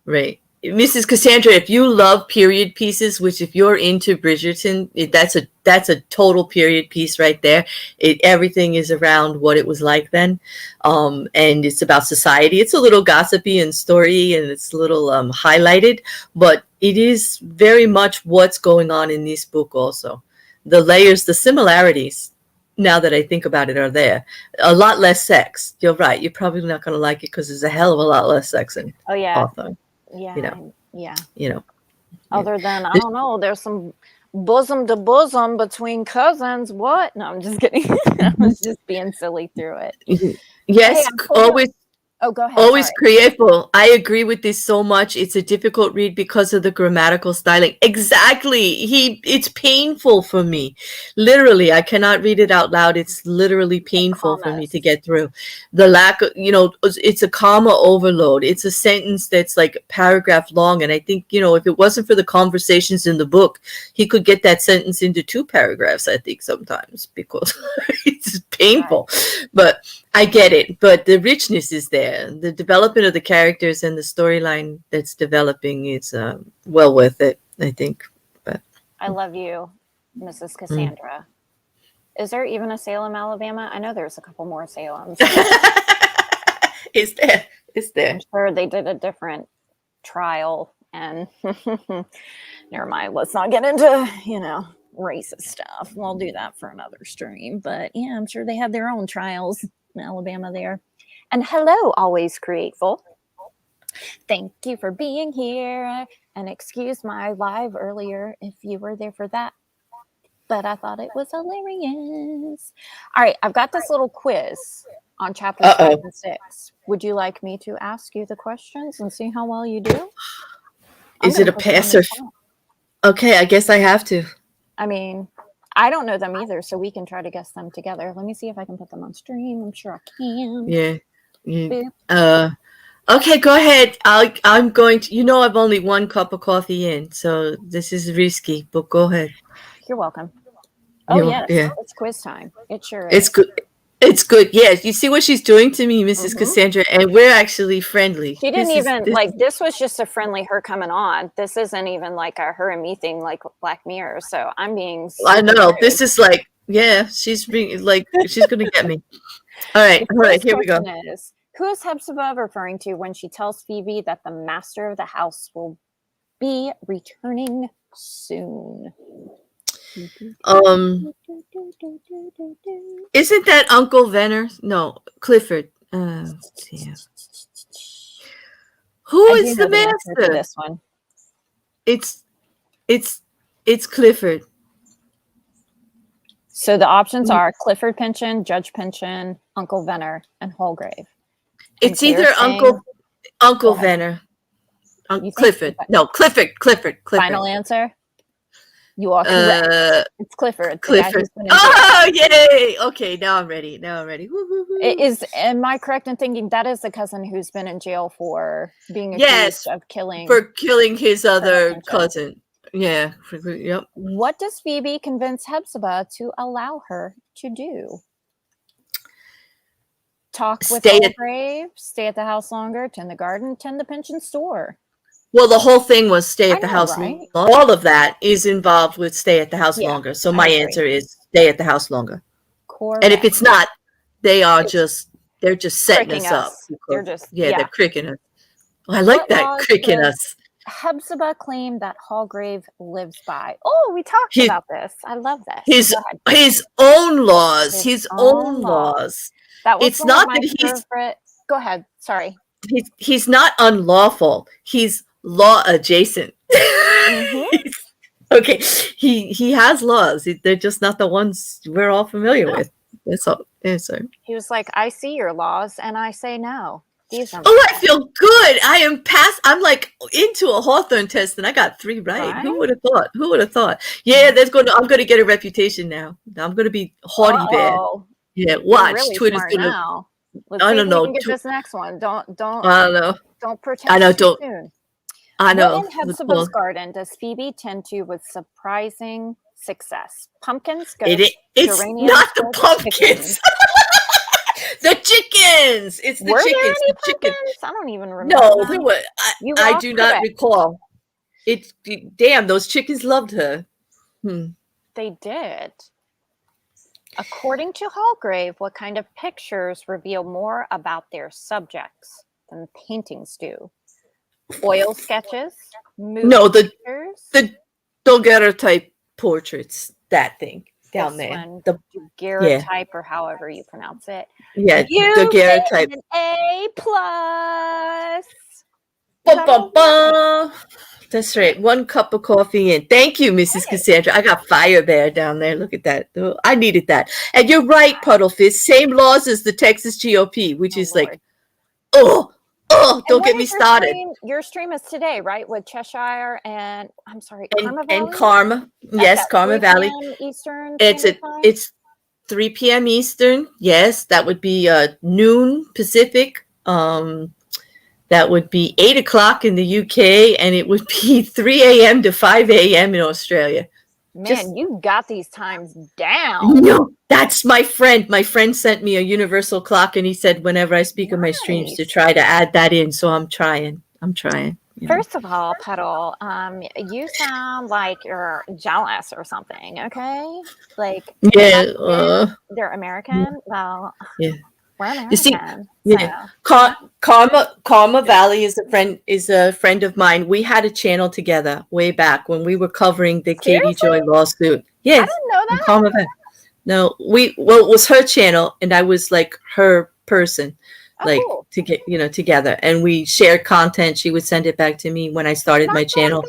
right. Mrs. Cassandra, if you love period pieces, which if you're into Bridgerton, that's a total period piece right there. Everything is around what it was like then, and it's about society. It's a little gossipy and story, and it's a little highlighted, but it is very much what's going on in this book also. The layers, the similarities, now that I think about it, are there. A lot less sex. You're right. You're probably not going to like it because there's a hell of a lot less sex in Hawthorne. Other than, I don't know, there's some bosom to bosom between cousins. What? No, I'm just kidding. I was just being silly through it. Yes, always. Oh, go ahead. Always creative. I agree with this so much. It's a difficult read because of the grammatical styling. Exactly. It's painful for me. Literally, I cannot read it out loud. It's literally painful for me to get through. The lack of, it's a comma overload. It's a sentence that's like a paragraph long. And I think, if it wasn't for the conversations in the book, he could get that sentence into 2 paragraphs, I think, sometimes, because it's painful. Right. But I get it, but the richness is there. The development of the characters and the storyline that's developing is well worth it, I think. But I love you, Mrs. Cassandra. Is there even a Salem, Alabama? I know there's a couple more Salems. It's there. It's there. I'm sure they did a different trial, and never mind. Let's not get into, racist stuff. We'll do that for another stream. But yeah, I'm sure they had their own trials in Alabama there. And hello, Always Createful. Thank you for being here. And excuse my live earlier if you were there for that. But I thought it was hilarious. All right, I've got this little quiz on chapters 5 and 6. Would you like me to ask you the questions and see how well you do? Is it a pass or? Okay, I guess I have to. I mean, I don't know them either, so we can try to guess them together. Let me see if I can put them on stream. I'm sure I can. Yeah. Boop. Okay, go ahead. I'm going to. I've only one cup of coffee in, so this is risky. But go ahead. You're welcome. Oh yes, Yeah. it's quiz time. It sure is. It's good. It's good. Yes, you see what she's doing to me, Mrs. Cassandra, and we're actually friendly. She didn't this was just a friendly her coming on. This isn't even like a her and me thing like Black Mirror. So I'm being. I know. rude. This is like, she's being like, she's gonna get me. All right, here we go. Who is Hepzibah referring to when she tells Phoebe that the master of the house will be returning soon? Isn't that Uncle Venner? No, Clifford. Yeah. Who is the master? This one. It's Clifford. So the options are Clifford Pynchon, Judge Pynchon, Uncle Venner, and Holgrave. It's either Uncle Venner. Clifford. No, Clifford. Final answer? You are correct. It's Clifford. Clifford. Oh, yay! Okay, now I'm ready. Am I correct in thinking that is the cousin who's been in jail for being accused of killing his other cousin? Yeah. Yep. What does Phoebe convince Hepzibah to allow her to do? Talk with Holgrave, stay at the house longer, tend the garden, tend the pension store. Well, the whole thing was stay at the house. Right? All of that is involved with stay at the house longer. So my answer is stay at the house longer. Correct. And if it's not, they're just setting us up. They're just they're cricking us. Well, I like that, cricking us. Hepzibah claim that Holgrave lives by. Oh, we talked about this. I love this. His own laws. His own laws. That was not that he's favorite. Go ahead. Sorry. He's not unlawful. He's law adjacent. Okay. He has laws. They're just not the ones we're all familiar with. That's all. He was like, I see your laws and I say no. I feel good. I'm like into a Hawthorne test and I got 3 right. Who would have thought? Yeah, I'm gonna get a reputation now. I'm gonna be haughty bad. Yeah, watch. Really Twitter's gonna now. I don't know. Get this next one. Don't I don't know. Don't protect. I know, soon. I know. What in Hepzibah's garden does Phoebe tend to with surprising success? Pumpkins, goats, it's not the pumpkins. The chickens. It's the Were chickens. There any pumpkins? I don't even remember. No, there were. I do not recall. Damn, those chickens loved her. They did. According to Holgrave, what kind of pictures reveal more about their subjects than paintings do? Oil sketches? The Daguerre type portraits. That thing down there. The Daguerre type, or however you pronounce it. Yeah, Daguerre type. An A+. That's right. 1 cup of coffee in. Thank you, Mrs. Cassandra. I got fire bear down there. Look at that. I needed that. And you're right, Puddlefish. Same laws as the Texas GOP, which is like, don't get me started. Your stream is today, right? With Cheshire and Karma Valley? And Karma. Yes, Karma Valley. Eastern. It's 3 p.m. Eastern. Yes, that would be noon Pacific. That would be 8 o'clock in the UK, and it would be 3 a.m. to 5 a.m. in Australia. Man, you got these times down. No, that's my friend. My friend sent me a universal clock, and he said whenever I speak on my streams to try to add that in. So I'm trying. First of all, Petal, you sound like you're jealous or something. Okay, like they're American. Well, yeah. We're American. You see, Karma Valley is a friend of mine. We had a channel together way back when we were covering the Katie Joy lawsuit. Yes, I didn't know that. Karma Valley. No, it was her channel, and I was like her person, cool. To get together, and we shared content. She would send it back to me when I started my channel.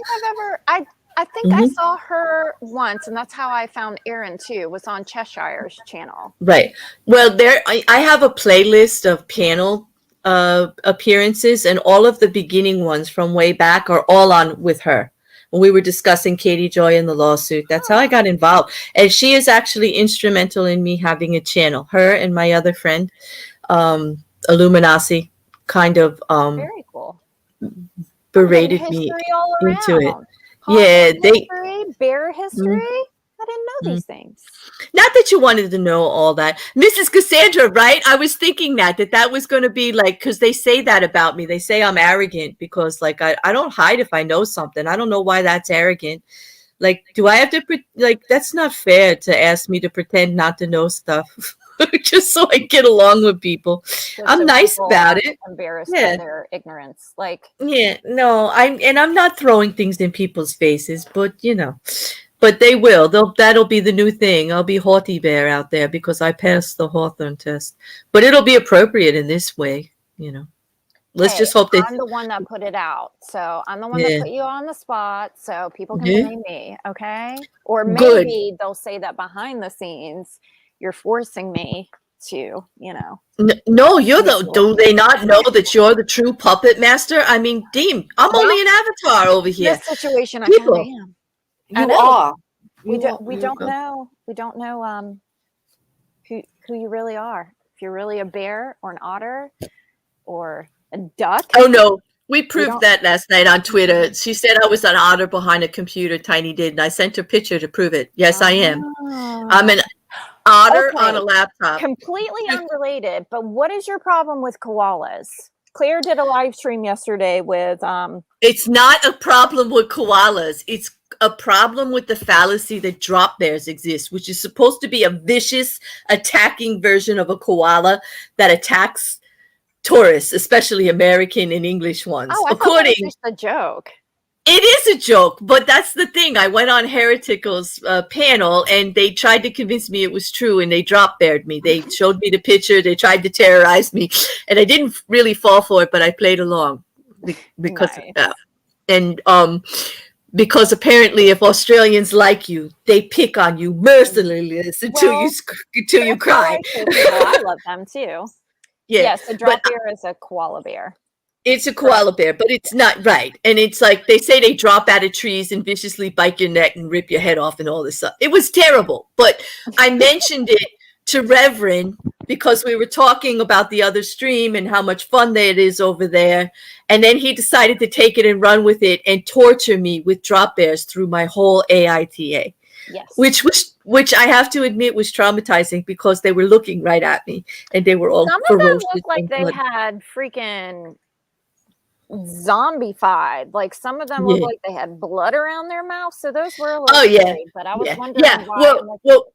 I think I saw her once, and that's how I found Erin too. Was on Cheshire's channel. Right. Well, I have a playlist of panel appearances, and all of the beginning ones from way back are all on with her. when we were discussing Katie Joy and the lawsuit. That's how I got involved. And she is actually instrumental in me having a channel. Her and my other friend, Illuminati, kind of Very cool. berated me all into it. around. Yeah, history, bear history. I didn't know these things. Not that you wanted to know all that. Mrs. Cassandra, right? I was thinking that was going to be like, because they say that about me. They say I'm arrogant because like I don't hide if I know something. I don't know why that's arrogant. Like, do I have to, like, that's not fair to ask me to pretend not to know stuff just so I get along with people. I'm nice about it. Embarrassed by their ignorance. Like, yeah, no, I'm not throwing things in people's faces, but you know. But they will. That'll be the new thing. I'll be haughty bear out there because I passed the Hawthorne test. But it'll be appropriate in this way, you know. Let's just hope that I'm the one that put it out. So I'm the one that put you on the spot so people can blame me, okay? Or maybe they'll say that behind the scenes you're forcing me to, you know. No, do they not know that you're the true puppet master? I mean, Dean, I'm only an avatar over here. This situation I kind of am. You are. We don't know who you really are. If you're really a bear or an otter or a duck. Oh no, we proved that last night on Twitter. She said I was an otter behind a computer. Tiny did, and I sent her a picture to prove it. Yes, I am. I'm an otter on a laptop. Completely unrelated. But what is your problem with koalas? Claire did a live stream yesterday with It's not a problem with koalas. It's a problem with the fallacy that drop bears exist, which is supposed to be a vicious, attacking version of a koala that attacks tourists, especially American and English ones. Oh, I thought that was just a joke. It is a joke, but that's the thing. I went on Heretical's panel, and they tried to convince me it was true, and they drop-beared me. They showed me the picture. They tried to terrorize me, and I didn't really fall for it, but I played along because of that. And because apparently, if Australians like you, they pick on you mercilessly until you cry. I love them too. Yeah. Yes, a drop bear is a koala bear. It's a koala bear, but it's not right. And it's like they say they drop out of trees and viciously bite your neck and rip your head off and all this stuff. It was terrible. But I mentioned it to Reverend because we were talking about the other stream and how much fun it is over there. And then he decided to take it and run with it and torture me with drop bears through my whole AITA. Yes. Which I have to admit was traumatizing because they were looking right at me and they were all some of them looked like they had freaking zombified. Like some of them looked like they had blood around their mouth. So those were a little scary, but I was wondering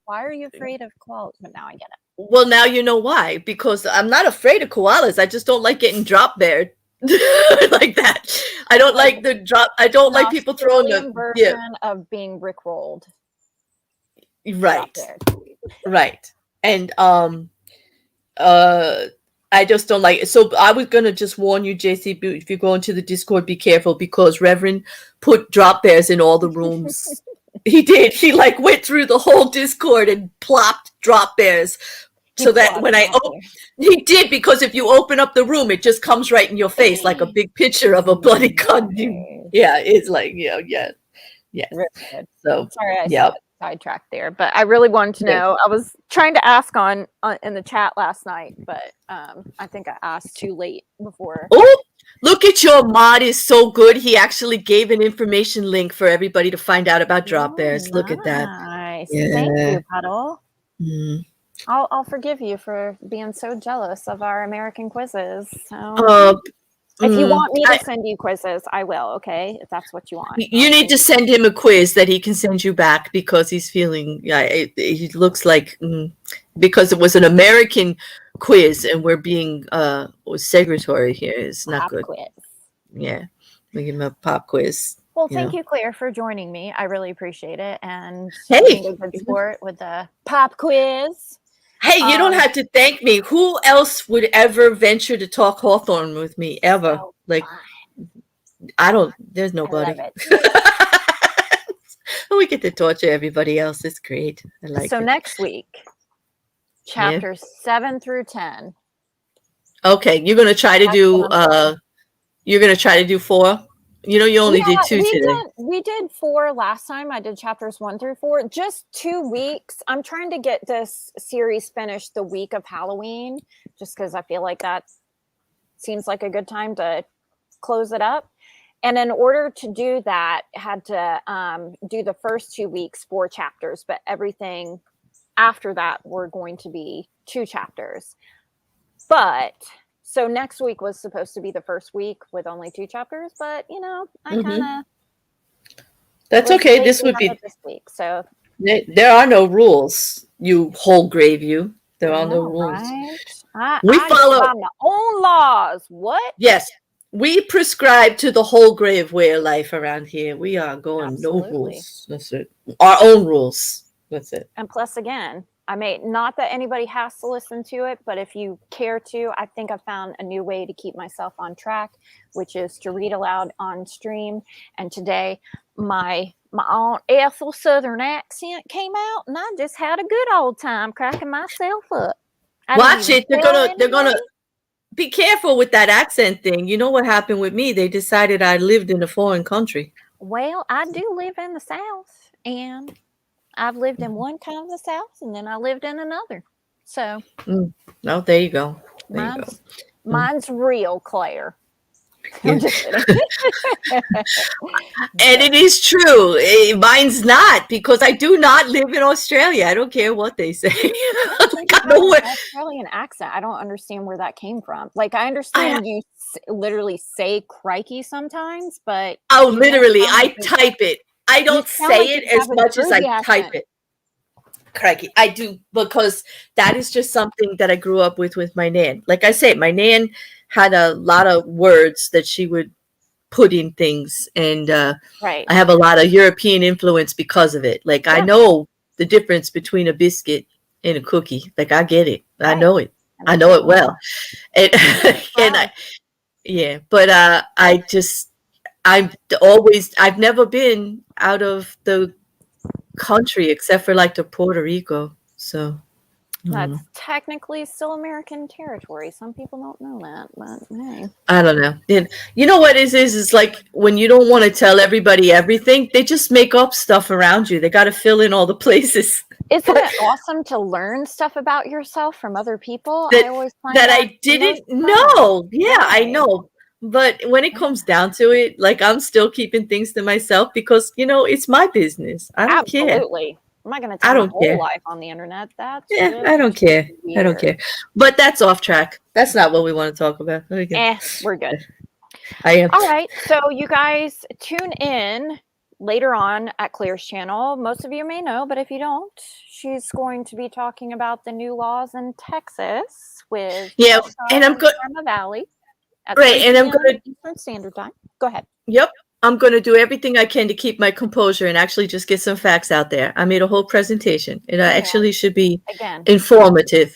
why are you afraid of koalas? But now I get it. Well, now you know why. Because I'm not afraid of koalas. I just don't like getting drop beared like that. I don't like the drop. I don't like people throwing the version of being rickrolled. Right. Right. And I just don't like it. So I was gonna just warn you, JC, if you go into the Discord, be careful because Reverend put drop bears in all the rooms. He did. He like went through the whole Discord and plopped drop bears. So that when he did, because if you open up the room, it just comes right in your face like a big picture of a bloody gun. Yeah, it's like yeah. So sorry, I sidetracked there, but I really wanted to know. I was trying to ask on in the chat last night, but I think I asked too late before. Oh, look at your mod is so good. He actually gave an information link for everybody to find out about drop bears. Look at that. Nice. Thank you, Puddle. I'll forgive you for being so jealous of our American quizzes. So if you want me to send you quizzes, I will, okay? If that's what you want. You need to send him a quiz that he can send you back because he's feeling, he looks like, because it was an American quiz and we're being segregatory here. It's not good. Quiz. Yeah. We give him a pop quiz. Well, thank you, Claire, for joining me. I really appreciate it. And being a good sport with the pop quiz. Hey, you don't have to thank me. Who else would ever venture to talk Hawthorne with me ever? There's nobody. We get to torture everybody else. It's great. I like it. Next week, chapters 7 through 10. Okay, you're going to try to do 4 You know, you only did 2 today. We did 4 last time. I did chapters 1 through 4. Just 2 weeks. I'm trying to get this series finished the week of Halloween, just because I feel like that seems like a good time to close it up. And in order to do that, I had to do the first 2 weeks 4 chapters, but everything after that were going to be 2 chapters. But so next week was supposed to be the first week with only 2 chapters, but you know, I kind of that's okay. This would be this week. So there are no rules. You whole grave you. There are no rules. Right? We follow my own laws. What? Yes, we prescribe to the whole grave way of life around here. We are going no rules. That's it. Our own rules. That's it. And plus, again, I may not that anybody has to listen to it, but if you care to, I think I found a new way to keep myself on track, which is to read aloud on stream. And today, my own Ethel Southern accent came out, and I just had a good old time cracking myself up. Watch it. They're gonna be careful with that accent thing. You know what happened with me? They decided I lived in a foreign country. Well, I do live in the South, and I've lived in one kind of the South, and then I lived in another. So, oh, there you go. Mine's real, Claire. Yeah. And it is true. Mine's not, because I do not live in Australia. I don't care what they say. Australian accent. I don't understand where that came from. Like, I understand you literally say crikey sometimes, but literally, I type it. I don't say it as much as I type it. Crikey, I do, because that is just something that I grew up with my nan. Like I say, my nan had a lot of words that she would put in things, and I have a lot of European influence because of it. Like, I know the difference between a biscuit and a cookie. Like, I get it. I know it. I know it well. And, but I've never been out of the country except for like to Puerto Rico. So that's technically still American territory. Some people don't know that, but hey. I don't know. And you know what it is like when you don't want to tell everybody everything, they just make up stuff around you. They got to fill in all the places. Isn't it awesome to learn stuff about yourself from other people? I always find that I didn't know. Yeah, I know. But when it comes down to it, like, I'm still keeping things to myself because, you know, it's my business. I don't care. Absolutely. I'm not going to tell my whole life on the internet. That's I don't care. Weird. I don't care. But that's off track. That's not what we want to talk about. We're good. I am. All right. So you guys tune in later on at Claire's channel. Most of you may know, but if you don't, she's going to be talking about the new laws in Texas with and I'm good. Valley. Right, and I'm going to Eastern Standard Time. Go ahead. Yep. I'm going to do everything I can to keep my composure and actually just get some facts out there. I made a whole presentation. It actually should be informative.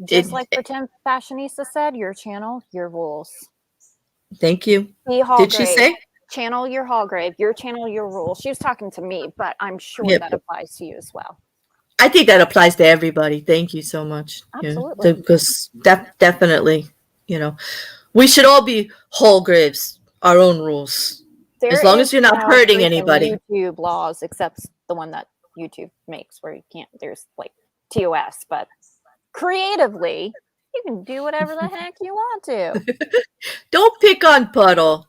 Just like Pretend Fashionista said, your channel, your rules. Thank you. Did she say? Channel your Hallgrave, your channel, your rules. She was talking to me, but I'm sure that applies to you as well. I think that applies to everybody. Thank you so much. Absolutely. Because definitely, you know, we should all be whole graves, our own rules. As long as you're not hurting anybody. YouTube laws, except the one that YouTube makes where you can't, there's like TOS, but creatively, you can do whatever the heck you want to. Don't pick on Puddle,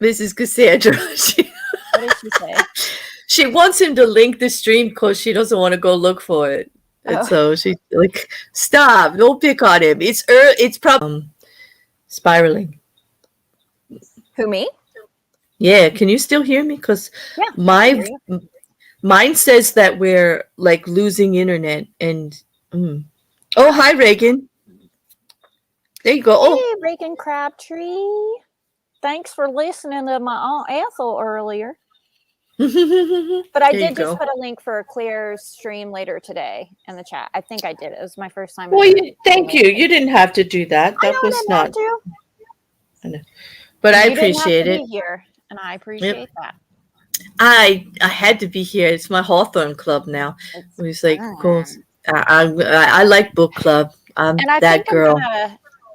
Mrs. Cassandra. What did she say? She wants him to link the stream because she doesn't want to go look for it. And so she's like, stop, don't pick on him. It's probably spiraling. Who, me? Yeah, can you still hear me? Because mine says that we're like losing internet. And oh, hi, Reagan. There you go. Hey, Reagan Crabtree. Thanks for listening to my Aunt Ethel earlier. But I did just put a link for Claire's stream later today in the chat. I think I did. It was my first time. Well, thank you. You didn't have to do that. That was not. I know. But I appreciate it. Here, and I appreciate that. I had to be here. It's my Hawthorne club now. It was like, I like book club. I'm that girl.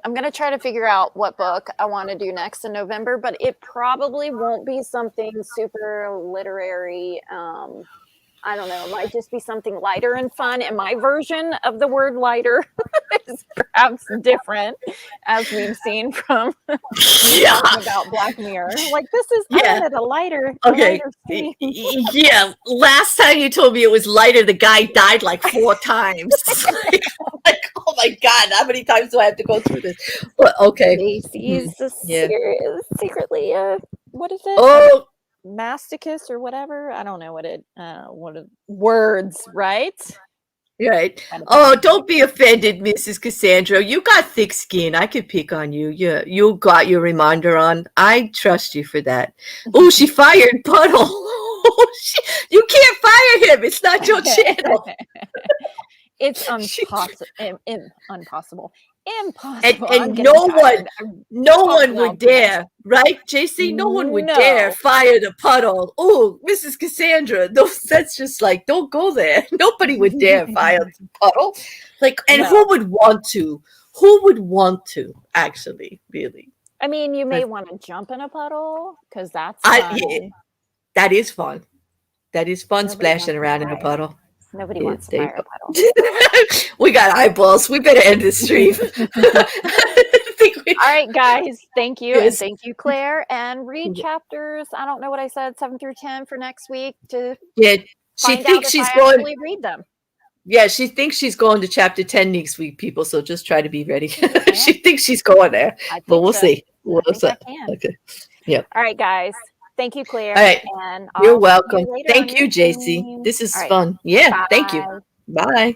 I'm going to try to figure out what book I want to do next in November, but it probably won't be something super literary. I don't know. It might just be something lighter and fun. And my version of the word lighter is perhaps different, as we've seen from Yeah. about Black Mirror. Like, this is a lighter, Okay. lighter scene. Yeah. Last time you told me it was lighter, the guy died like 4 times. like, oh my God, how many times do I have to go through this? Well, okay. Casey's secretly, what is it? Oh, Masochist or whatever. I don't know words, right? right. Oh, don't be offended, Mrs. Cassandra. You got thick skin. I could pick on you. You got your reminder on. I trust you for that. Oh, she fired Puddle. You can't fire him. It's not your channel. It's impossible. Impossible. And no one would dare, right, JC? No one would dare fire the Puddle. Oh, Mrs. Cassandra, that's just like, don't go there. Nobody would dare fire the Puddle. Like, and who would want to? Who would want to, actually, really? I mean, you may want to jump in a puddle, because that's fun. That is fun. That is fun, splashing around in a puddle. Nobody wants to fire a puddle. We got eyeballs. We better end this stream. All right, guys. Thank you. Yes. And thank you, Claire. And read chapters, I don't know what I said, 7 through 10 for next week to she thinks she's going to read them. Yeah, she thinks she's going to chapter 10 next week, people. So just try to be ready. She thinks she's going there. But we'll see. We'll see. Okay. Yeah. All right, guys. Thank you, Claire. All right. And you're welcome. Thank you, JC. This is fun. Yeah. Bye. Thank you. Bye.